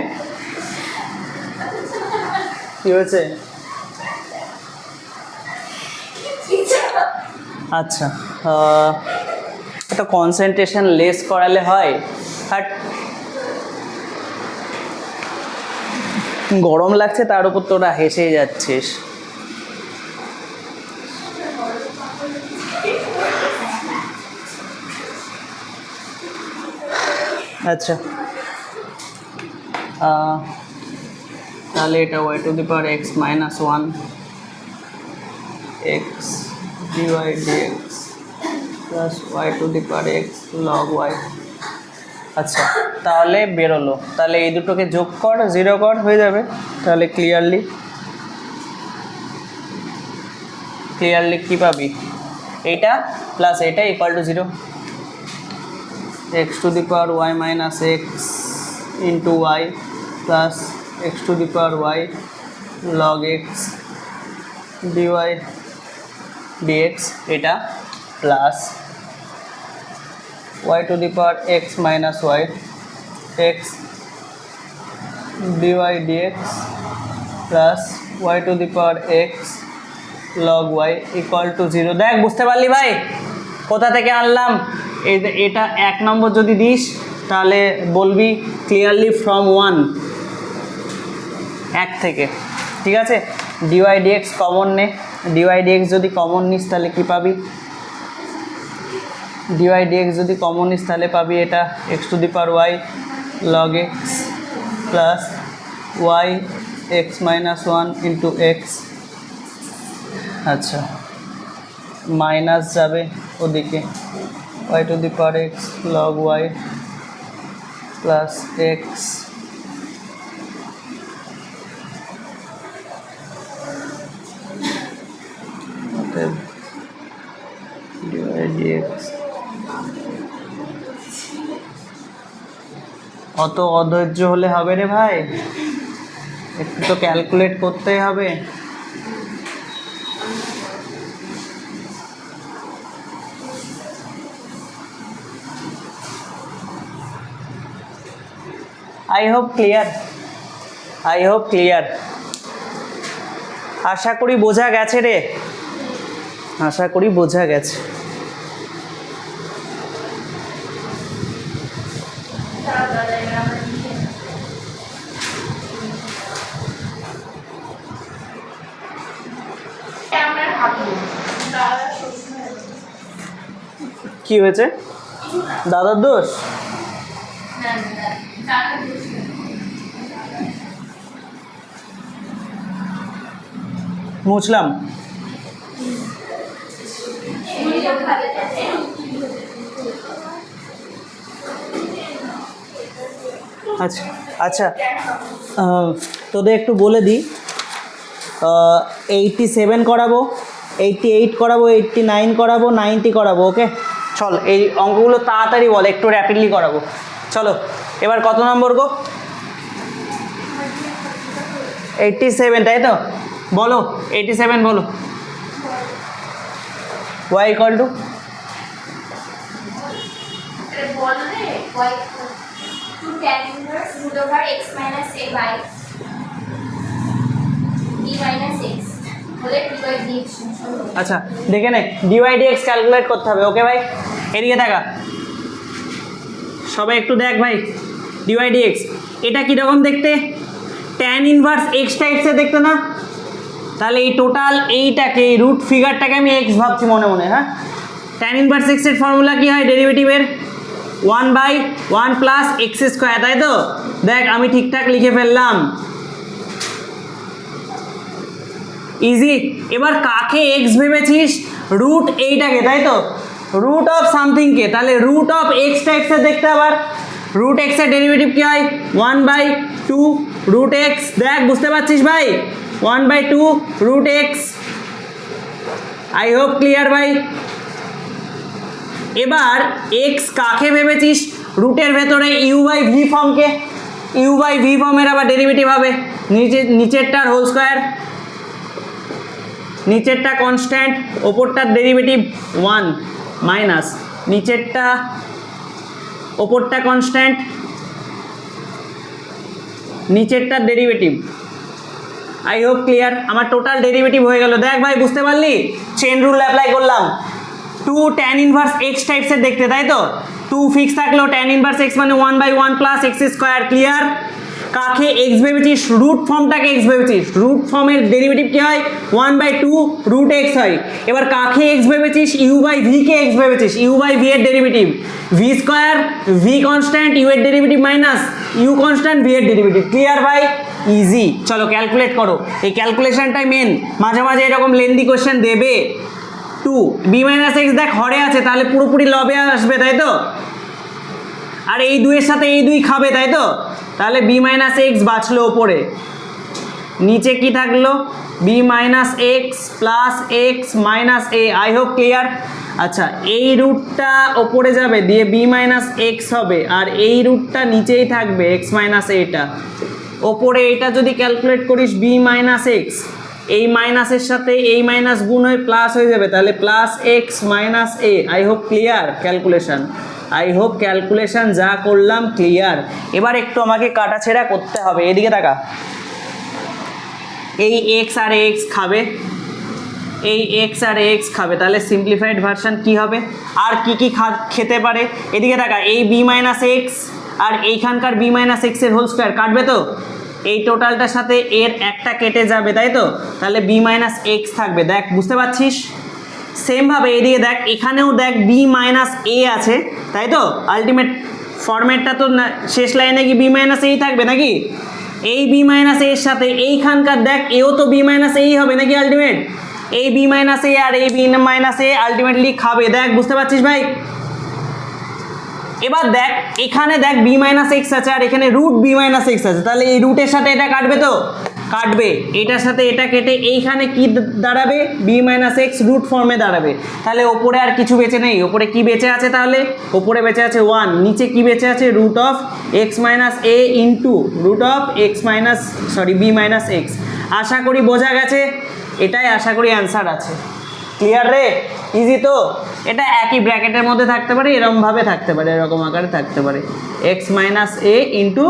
কী হয়েছে? আচ্ছা, এটা কনসেন্ট্রেশন লেস করালে হয়। বাট গরম লাগছে, তার উপর তোরা হেসেই যাচ্ছিস। আচ্ছা, তাহলে এটা y to the power x minus 1 x dy dx plus y to the power x log y. আচ্ছা, তাহলে বেরোলো। তাহলে এই দুটোকে যোগ কর, 0 কর, হয়ে যাবে। তাহলে ক্লিয়ারলি কী পাবি? এইটা প্লাস এইটা equal to 0। X to the power y minus x into y plus x to the power y log x dy dx, এটা plus y to the power x minus y x dy dx plus y to the power x log y equal to 0। দেখ বুঝতে পারলি ভাই কোথা থেকে আনলাম? এটা 1 নম্বর যদি দিস তাহলে বলবি ক্লিয়ারলি ফ্রম 1 থেকে, ঠিক আছে। dy dx কমন নে, dy dx যদি কমন নিস তাহলে কি পাবি? dy dx যদি কমন নিস তাহলে পাবি এটা x two the power y log x plus y x minus 1 into x। আচ্ছা, মাইনাস যাবে ওদিকে, y two the power x log y plus x dy dx। অত অধৈর্য হলে হবে রে ভাই, একটু তো ক্যালকুলেট করতেই হবে। I hope clear. আশা করি বোঝা গেছে রে, আশা করি বোঝা গেছে। কি হয়েছে? দাদার দোষ? মুছলাম। আচ্ছা আচ্ছা, তোদের একটু বলে দিই, 87 করাবো, 88 করাবো, 89 করাবো, 90 করাবো। ওকে চল, এই অঙ্কগুলো তাড়াতাড়ি বল, একটু র্যাপিডলি করাবো। চলো এবার কত নম্বর গো? 87, তাই তো? বলো 87 বলো। y ইকুয়াল টু বল রে y to tan inverse root over x minus a by b minus x বলে dy dx আচ্ছা দেখে নে dy dx ক্যালকুলেট করতে হবে ওকে ভাই এদিকে দেখা সবাই একটু দেখ ভাই dy dx এটা কীরকম দেখতে tan ইনভার্স x টাইপসে দেখতে না তাহলে এই টোটাল এইটাকে এই রুট ফিগারটাকে আমি x ভাবছি মনে মনে হ্যাঁ tan ইনভার্স x এর ফর্মুলা কি হয় ডেরিভেটিভের 1/1 প্লাস এক্স স্কোয়ার তাই তো দেখ আমি ঠিকঠাক লিখে ফেললাম ইজি এবার কাকে এক্স ভেবেছিস রুট এইটাকে তাই তো রুট অফ সামথিংকে তাহলে রুট অফ এক্স টাইপসের দেখতে আবার রুট এক্সের ডেরিভেটিভ কি হয় 1/2 রুট এক্স দেখ বুঝতে পারছিস ভাই 1/2 root x I hope clear ভাই এবার এক্স কাকে ভেবেছিস রুটের ভেতরে u/v ফর্মকে u/v ফর্মের আবার ডেরিভেটিভ হবে নিচেরটার হোল স্কোয়ার নিচেরটা কনস্ট্যান্ট ওপরটার ডেরিভেটিভ 1 মাইনাস নিচেরটা ওপরটা কনস্ট্যান্ট নিচেরটার ডেরিভেটিভ আই হোপ ক্লিয়ার আমার টোটাল ডেরিভেটিভ হয়ে গেল দেখ ভাই বুঝতে পারলি চেন রুল অ্যাপ্লাই করলাম 2 tan ইনভার্স x টাইপসের দেখতে তাই তো 2 ফিক্স থাকলো tan ইনভার্স x মানে 1/1 প্লাস এক্স স্কোয়ার ক্লিয়ার কাকে x ভেবেছিস রুট ফর্মটাকে x ভেবেছিস রুট ফর্মের ডেরিভেটিভ কি হয় 1/2 রুট x হয় এবার কাকে x ভেবেছিস u/v কে x ভেবেছিস u/v এর derivative v square v constant u এর derivative minus u constant v এর ডেরিভেটিভ ক্লিয়ার ভাই ইজি চলো ক্যালকুলেট করো এই ক্যালকুলেশনটাই মেন মাঝে মাঝে এরকম লেন্দি কোশ্চেন দেবে 2 b মাইনাস এক্স দেখ হরে আছে তাহলে পুরোপুরি লবে আসবে তাই তো আর এই দুইয়ের সাথে এই দুই খাবে তাই তো তাহলে b মাইনাস এক্স বাঁচলো ওপরে নিচে কি থাকলো b minus x plus x minus A I hope clear আচ্ছা এই রুটটা ওপরে যাবে দিয়ে b মাইনাস এক্স হবে আর এই রুটটা নিচেই থাকবে এক্স মাইনাস এটা ওপরে এটা যদি ক্যালকুলেট করিস b মাইনাস এক্স এই মাইনাসের সাথে এই মাইনাস গুণ হয়ে প্লাস হয়ে যাবে তাহলে plus x minus A I hope clear calculation I hope calculation যা করলাম ক্লিয়ার এবার একটু আমাকে কাটাছেড়া করতে হবে এদিকে তাকা এই এক্স আর এক্স খাবে এই এক্স আর এক্স খাবে তাহলে সিম্পলিফাইড ভার্সন কি হবে আর কি কি খেতে পারে এদিকে তাকা এই বি মাইনাস এক্স আর এইখানকার বি মাইনাস এক্সের হোল স্কোয়ার কাটবে তো এই টোটালটার সাথে এর একটা কেটে যাবে তাই তো তাহলে বি মাইনাস এক্স থাকবে দেখ বুঝতে পারছিস সেমভাবে এদিকে দেখ এখানেও দেখ বি মাইনাস এ আছে তাই তো আলটিমেট ফরম্যাটটা তো শেষ লাইনে কি বি মাইনাস এই থাকবে নাকি এই বি মাইনাস এর সাথে এইখানকার দেখ এও তো বি মাইনাস এই হবে নাকি আলটিমেট এই বি মাইনাস এ আর এই বি মাইনাস এ আলটিমেটলি খাবে দেখ বুঝতে পারছিস ভাই এবার দেখ এখানে দেখ বি মাইনাস এক্স আছে আর এখানে রুট বি মাইনাস এক্স আছে তাহলে এই রুটের সাথে এটা কাটবে তো কাটবে এটার সাথে এটা কেটে এইখানে কি দাঁড়াবে বি মাইনাস এক্স রুট ফর্মে দাঁড়াবে তাহলে ওপরে আর কিছু বেঁচে নেই ওপরে কি বেঁচে আছে তাহলে ওপরে বেঁচে আছে 1 নিচে কি বেঁচে আছে root of x minus A into root of x minus B minus x আশা করি বোঝা গেছে এটাই আশা করি অ্যান্সার আছে ক্লিয়ার রে ইজি তো এটা একই ব্র্যাকেটের মধ্যে থাকতে পারে এরকমভাবে থাকতে পারে এরকম আকারে থাকতে পারে x minus A into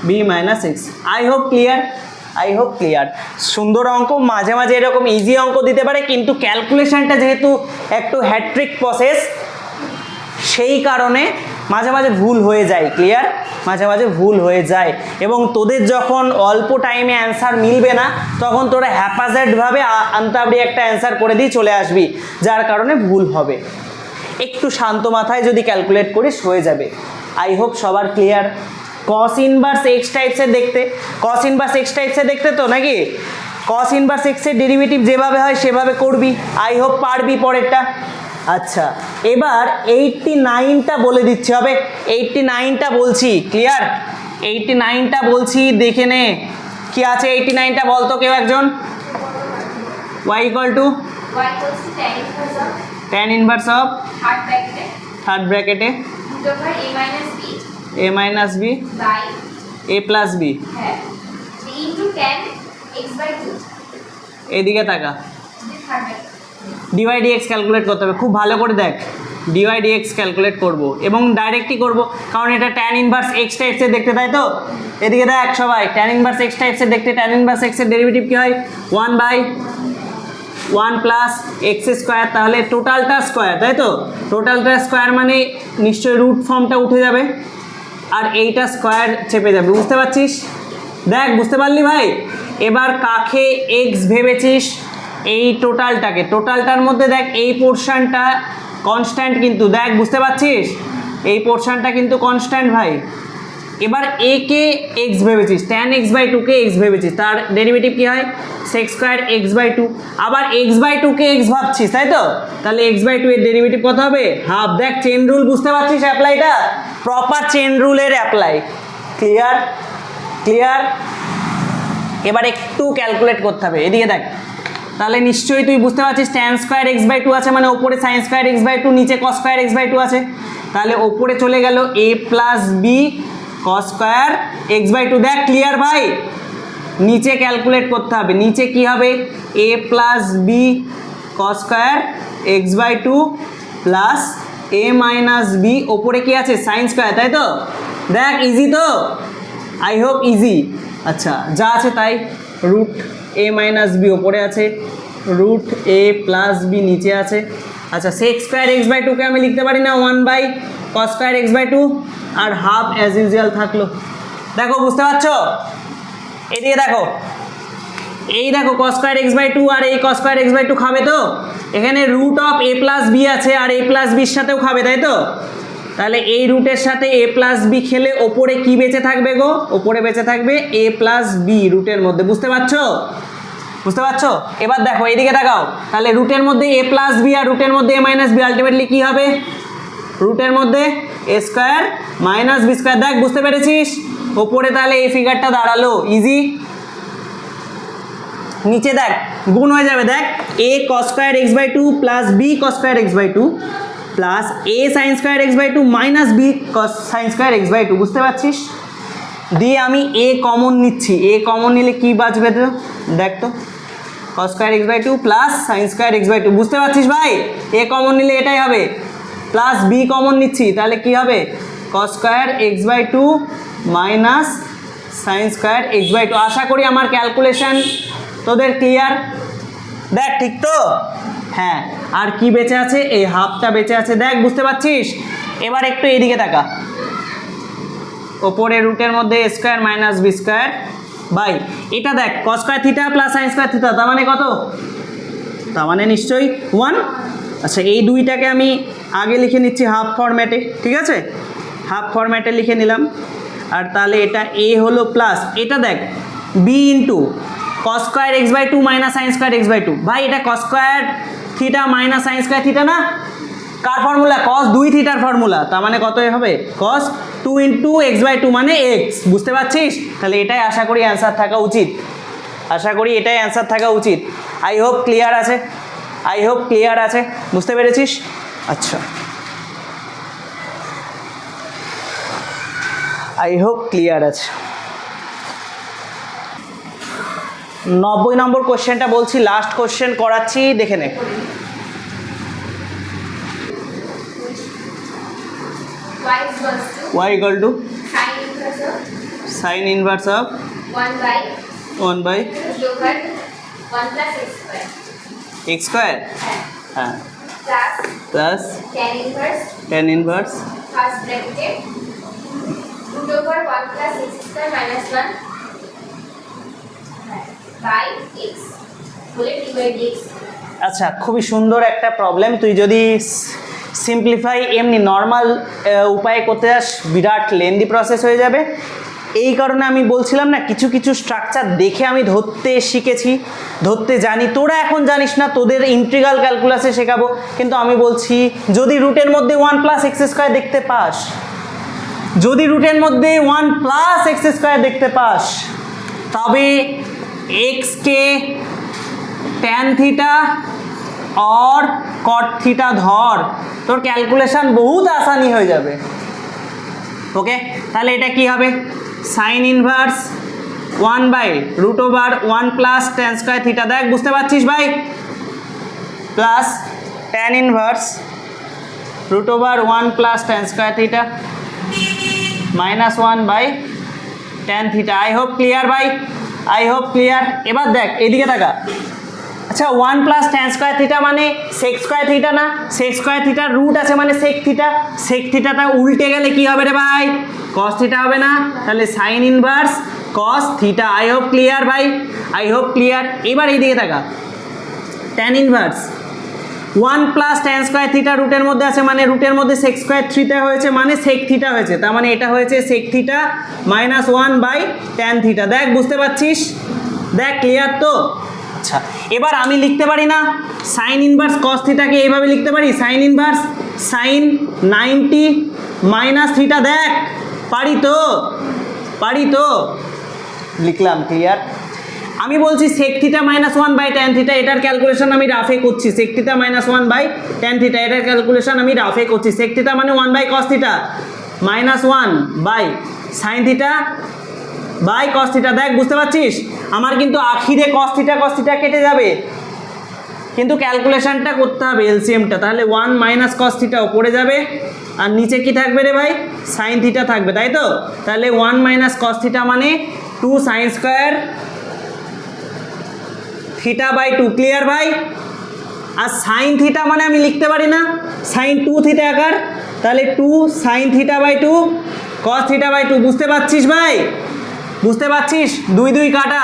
b minus x I hope clear সুন্দর অঙ্ক মাঝে মাঝে এরকম ইজি অঙ্ক দিতে পারে কিন্তু ক্যালকুলেশনটা যেহেতু একটু হ্যাট্রিক প্রসেস সেই কারণে মাঝে মাঝে ভুল হয়ে যায় ক্লিয়ার মাঝে মাঝে ভুল হয়ে যায় এবং তোদের যখন অল্প টাইমে অ্যান্সার মিলবে না তখন তোরা হ্যাপাজেডভাবে আন্তাবড়ি একটা অ্যান্সার করে দিয়ে চলে আসবি যার কারণে ভুল হবে একটু শান্ত মাথায় যদি ক্যালকুলেট করিস হয়ে যাবে আই হোপ সবার ক্লিয়ার কস ইনভার্স এক্স টাইপসের দেখতে তো নাকি কস ইনভার্স এক্সের ডেরিভেটিভ যেভাবে হয় সেভাবে করবি আই হোপ পারবি পরেরটা আচ্ছা এবার 89টা বলে দিচ্ছি হবে 89টা বলছি ক্লিয়ার 89টা বলছি দেখে নে কি আছে 89টা বলতো কেউ একজন y equal to tan inverse of third ব্র্যাকেটে a minus b by a plus b into tan x by 2 এদিকে তাকা this third bracket dy dx calculate করতে হবে, খুব ভালো করে দেখ। ডিওয়াই ডিএক্স ক্যালকুলেট করব এবং ডাইরেক্টই করব, কারণ এটা ট্যান ইনভার্স এক্স টাইপসের দেখতে, তাই তো? এদিকে দেখ সবাই, ট্যান ইনভার্স এক্স টাইপসের দেখতে, ট্যান ইনভার্স এক্সের ডেরিভেটিভ কী হয়? 1/1 প্লাস এক্স স্কোয়ার, তাহলে টোটালটা স্কোয়ার, তাই তো? টোটালটা স্কোয়ার মানে নিশ্চয়ই রুট ফর্মটা উঠে যাবে আর এইটা স্কোয়ার চেপে যাবে, বুঝতে পারছিস? দেখ, বুঝতে পারলি ভাই? এবার কাকে এক্স ভেবেছিস? এই টোটালটাকে, টোটালটার মধ্যে দেখ এই পোর্শনটা কনস্ট্যান্ট কিন্তু, দেখ বুঝতে পারছিস? এই পোর্শনটা কিন্তু কনস্ট্যান্ট ভাই। এবার এ কে এক্স ভেবেছিস, ট্যান এক্স বাই টুকে এক্স ভেবেছিস, তার ডেরিভেটিভ কী হয়? Sec x square x by two. আবার এক্স বাই টুকে এক্স ভাবছিস, তাই তো? তাহলে এক্স বাই টু এর ডেরিভেটিভ কত হবে? হাফ। দেখ চেন রুল বুঝতে পারছিস? অ্যাপ্লাইটা প্রপার চেন রুলের অ্যাপ্লাই। ক্লিয়ার? ক্লিয়ার? এবার একটু ক্যালকুলেট করতে হবে, এদিকে দেখ। তাহলে নিশ্চয়ই তুই বুঝতে পারছিস tan square x by two আছে মানে ওপরে sine square x by two, নিচে cos square x by two আছে, তাহলে ওপরে চলে গেল A plus B cos square x by two. দেখ ক্লিয়ার ভাই? নিচে ক্যালকুলেট করতে হবে, নিচে কি হবে? A plus B cos square x by two plus A minus B, ওপরে কি আছে? সাইন স্কোয়ার, তাই তো? দেখ ইজি তো? I hope easy. আচ্ছা, যা আছে তাই। রুট এ মাইনাস বি ওপরে আছে, রুট এ প্লাস বি নিচে আছে। আচ্ছা, সেক্স স্কোয়ার এক্স বাই টুকে আমি লিখতে পারি না 1/cos square x by two, আর হাফ অ্যাজ ইউজুয়াল থাকলো। দেখো বুঝতে পারছো? এদিকে দেখো, এই দেখো cos square x by two আর এই cos square x by two খাবে তো? এখানে root of A plus B আছে আর এ প্লাস বির সাথেও খাবে, তাই তো? তাহলে এই রুটের সাথে এ প্লাস বি খেলে ওপরে কি বেঁচে থাকবে গো? ওপরে বেঁচে থাকবে এ প্লাস বি রুটের মধ্যে, বুঝতে পারছো? বুঝতে পারছো? এবার দেখো এইদিকে তাকাও, তাহলে রুটের মধ্যে এ প্লাস বি আর রুটের মধ্যে এ মাইনাস বি, আলটিমেটলি কী হবে? রুটের মধ্যে A square minus B square. দেখ বুঝতে পেরেছিস? ওপরে তাহলে এই ফিগারটা দাঁড়ালো, ইজি। নিচে দেখ গুণ হয়ে যাবে, দেখ A cos square x by two plus B cos square x by two plus A sine square x by two minus B cos sine square x by two, বুঝতে পারছিস? দিয়ে আমি এ কমন নিচ্ছি, এ কমন নিলে কী বাঁচবে তো? দেখ তো, cos square x by two plus sine square x by two, বুঝতে পারছিস ভাই? এ কমন নিলে এটাই হবে, প্লাস বি কমন নিচ্ছি, তাহলে কী হবে? Cos square x by two minus sine square x by two. আশা করি আমার ক্যালকুলেশন তোদের ক্লিয়ার। দেখ ঠিক তো? হ্যাঁ, আর কি বেঁচে আছে? এই হাফটা বেঁচে আছে, দেখ বুঝতে পারছিস? এবার একটু এদিকে তাকা, ওপরে রুটের মধ্যে A square minus B square by এটা দেখ cos square theta plus sine square theta, তার মানে কত? তার মানে নিশ্চয়ই 1। আচ্ছা, এই দুইটাকে আমি আগে লিখে নিচ্ছি হাফ ফরম্যাটে, ঠিক আছে? হাফ ফরম্যাটে লিখে নিলাম। আর তাহলে এটা এ হলো প্লাস, এটা দেখ b into cos square x by two minus sine square x by two. ভাই এটা cos square theta minus sine square theta না? কার ফর্মুলা? কস 2 থিটার ফর্মুলা, তার মানে কত হবে? কস 2 ইন্টু এক্স বাই টু মানে এক্স, বুঝতে পারছিস? তাহলে এটাই আশা করি অ্যান্সার থাকা উচিত, আশা করি এটাই অ্যান্সার থাকা উচিত। আই হোপ ক্লিয়ার আছে, আই হোপ ক্লিয়ার আছে, বুঝতে পেরেছিস? আচ্ছা, আই হোপ ক্লিয়ার আছে। 90 নম্বর কোশ্চেনটা বলছি, লাস্ট কোশ্চেন করাচ্ছি, দেখে নে। y equal to sin inverse of 1 by x square, হ্যাঁ, plus tan inverse first bracket root over 1 plus x square minus 1 by x বলে d by dx। আচ্ছা, খুবই সুন্দর একটা প্রবলেম। তুই যদি সিম্পলিফাই এমনি নর্মাল উপায়ে করতে যাস বিরাট লেন্দি প্রসেস হয়ে যাবে। এই কারণে আমি বলছিলাম না, কিছু কিছু স্ট্রাকচার দেখে আমি ধরতে শিখেছি, ধরতে জানি। তোরা এখন জানিস না, তোদের ইন্টিগ্রাল ক্যালকুলাসে শেখাবো। কিন্তু আমি বলছি যদি রুটের মধ্যে 1 প্লাস এক্স স্কোয়ার দেখতে পাস, যদি রুটের মধ্যে 1 প্লাস এক্স স্কোয়ার দেখতে পাস, তবে এক্সকে ট্যান থিটা और कट थीटा धर, তোর ক্যালকুলেশন বহুত আসানি হয়ে যাবে। ওকে, তাহলে এটা কি হবে? Sine inverse 1 by root over 1 plus tan square theta. দেখ বুঝতে পারছিস ভাই? Plus tan inverse root over 1 plus tan square theta minus 1 by tan theta. I hope clear ভাই, আই হোপ ক্লিয়ার। এবার দেখ এদিকে টাকা, আচ্ছা 1 প্লাস ট্যান স্কোয়ার থিটা মানে সেক স্কোয়ার থিটা না, সেক স্কোয়ার থিটার রুট আছে মানে সেক থিটা, সেক থিটাটা উল্টে গেলে কি হবে রে ভাই, কস থিটা হবে না, তাহলে sign inverse cos theta. I hope clear ভাই, আই হোপ ক্লিয়ার। এবার এইদিকে টাকা, tan inverse 1 plus tan square theta রুটের মধ্যে আছে মানে রুটের মধ্যে সেক স্কোয়ার থিটা হয়েছে মানে সেক থিটা হয়েছে, তার মানে এটা হয়েছে sec theta minus 1 by tan theta. দেখ বুঝতে পারছিস, দেখ ক্লিয়ার তো। আচ্ছা এবার আমি লিখতে পারি না সাইন ইনভার্স কস থিটাকে এইভাবে লিখতে পারি, sine inverse sine 90 minus theta. দেখ পারি তো, পারি তো, লিখলাম ক্লিয়ার। আমি বলছি sec theta minus 1 by tan theta, এটার ক্যালকুলেশন আমি রাফে করছি, sec theta minus 1 by tan theta এটার ক্যালকুলেশন আমি রাফে করছি। সেক থিটা মানে 1 by cos theta minus 1 by sine theta by cos theta. দেখ বুঝতে পারছিস, আমার কিন্তু আখিরে কস থিটা কেটে যাবে, কিন্তু ক্যালকুলেশনটা করতে হবে এলসিএমটা, তাহলে 1 মাইনাস কস থিটা ওপরে যাবে আর নিচে কি থাকবে রে ভাই, সাইন থিটা থাকবে, তাই তো। তাহলে 1 মাইনাস কস থিটা মানে 2 sine square theta by 2, clear ভাই। আর সাইন থিটা মানে আমি লিখতে পারি না সাইন 2 থিটা আকার, তাহলে 2 sine theta by 2 cos theta by 2। বুঝতে পারছিস ভাই, বুঝতে পারছিস, 2 2 কাটা,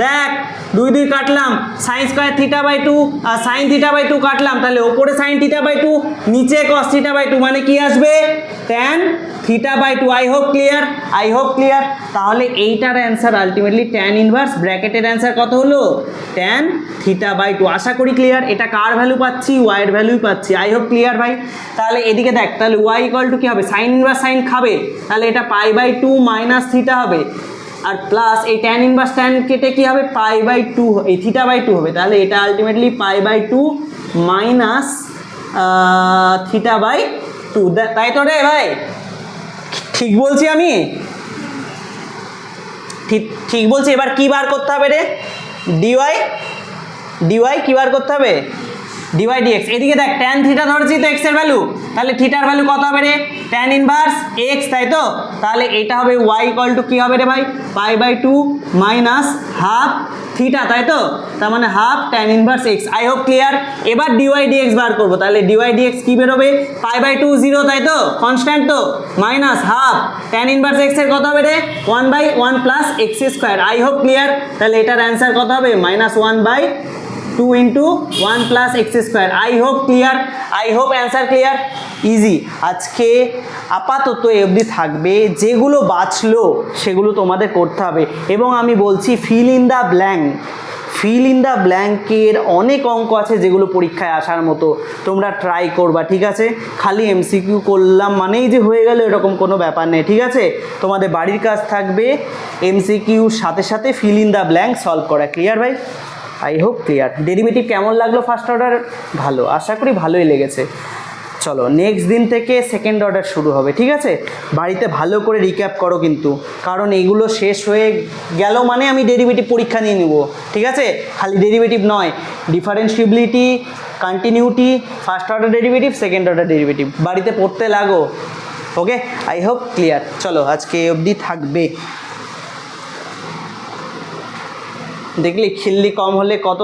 দেখ 2 2 কাটলাম, সাইন স্কোয়ার থিটা বাই 2 আর সাইন থিটা বাই 2 কাটলাম, তাহলে ওপরে সাইন থিটা বাই 2 নিচে কস থিটা বাই 2 মানে কি আসবে, tan theta by 2। I hope clear, I hope clear. তাহলে এইটার অ্যান্সার আলটিমেটলি ট্যান ইনভার্স ব্র্যাকেটের অ্যান্সার কত হলো, ট্যান থিটা বাই 2। আশা করি ক্লিয়ার। এটা কার ভ্যালু পাচ্ছি, ওয়াইয়ের ভ্যালুই পাচ্ছি। আই হোপ ক্লিয়ার ভাই। তাহলে এদিকে দেখ, তাহলে ওয়াই ইকুয়াল টু কী হবে, সাইন ইনভার্স সাইন খাবে, তাহলে এটা পাই বাই 2 মাইনাস থিটা হবে, আর প্লাস এই ট্যান ইনভার্স ট্যান কেটে কী হবে, পাই বাই 2 এই থিটা বাই 2 হবে, তাহলে এটা ultimately pi by 2 minus theta by 2। তাই তো রে ভাই, ঠিক বলছি আমি, ঠিক ঠিক বলছি। এবার কী বার করতে হবে রে, ডিওয়াই, ডিওয়াই কী বার করতে হবে, ডিওয়াই ডিএক্স। এদিকে দেখ ট্যান থিটা ধরেছি তো এক্সের ভ্যালু, তাহলে থিটার ভ্যালু কত হবে রে, ট্যান ইনভার্স এক্স, তাই তো। তাহলে এটা হবে ওয়াই ইকুয়াল টু কী হবে রে ভাই, pi by 2 minus half theta, তাই তো, তার মানে half tan inverse x. I hope clear. এবার ডিওয়াই ডিএক্স বার করবো, তাহলে ডিওয়াই ডিএক্স কী বেরোবে, পাই বাই 2 0, তাই তো, কনস্ট্যান্ট তো, মাইনাস হাফ ট্যান ইনভার্স এক্সের কত হবে রে, 1 by 1 plus x square. I hope clear. তাহলে এটার অ্যান্সার কত হবে, minus 1 by 2 into 1 plus x square. I hope clear, I hope answer clear, easy. আজকে আপাতত এ অবধি থাকবে, যেগুলো বাঁচলো সেগুলো তোমাদের করতে হবে। এবং আমি বলছি fill in the blank, fill in the ব্ল্যাঙ্কের অনেক অঙ্ক আছে যেগুলো পরীক্ষায় আসার মতো, তোমরা ট্রাই করবা, ঠিক আছে। খালি এমসিকিউ করলাম মানেই যে হয়ে গেল এরকম কোনো ব্যাপার নেই, ঠিক আছে। তোমাদের বাড়ির কাজ থাকবে এমসিকিউর সাথে সাথে feel in the blank solve করা, ক্লিয়ার ভাই। I hope clear. ডেরিভেটিভ কেমন লাগলো ফার্স্ট অর্ডার, ভালো, আশা করি ভালোই লেগেছে। চলো নেক্সট দিন থেকে সেকেন্ড অর্ডার শুরু হবে, ঠিক আছে। বাড়িতে ভালো করে রিক্যাপ করো কিন্তু, কারণ এগুলো শেষ হয়ে গেল মানে আমি ডেরিভেটিভ পরীক্ষা নিয়ে নেব, ঠিক আছে। খালি ডেরিভেটিভ নয়, differentiability, continuity, first order derivative, second order derivative বাড়িতে পড়তে লাগো, ওকে। I hope clear. চলো আজকে এই অবধি থাকবে। দেখলি খিল্লি কম হলে কত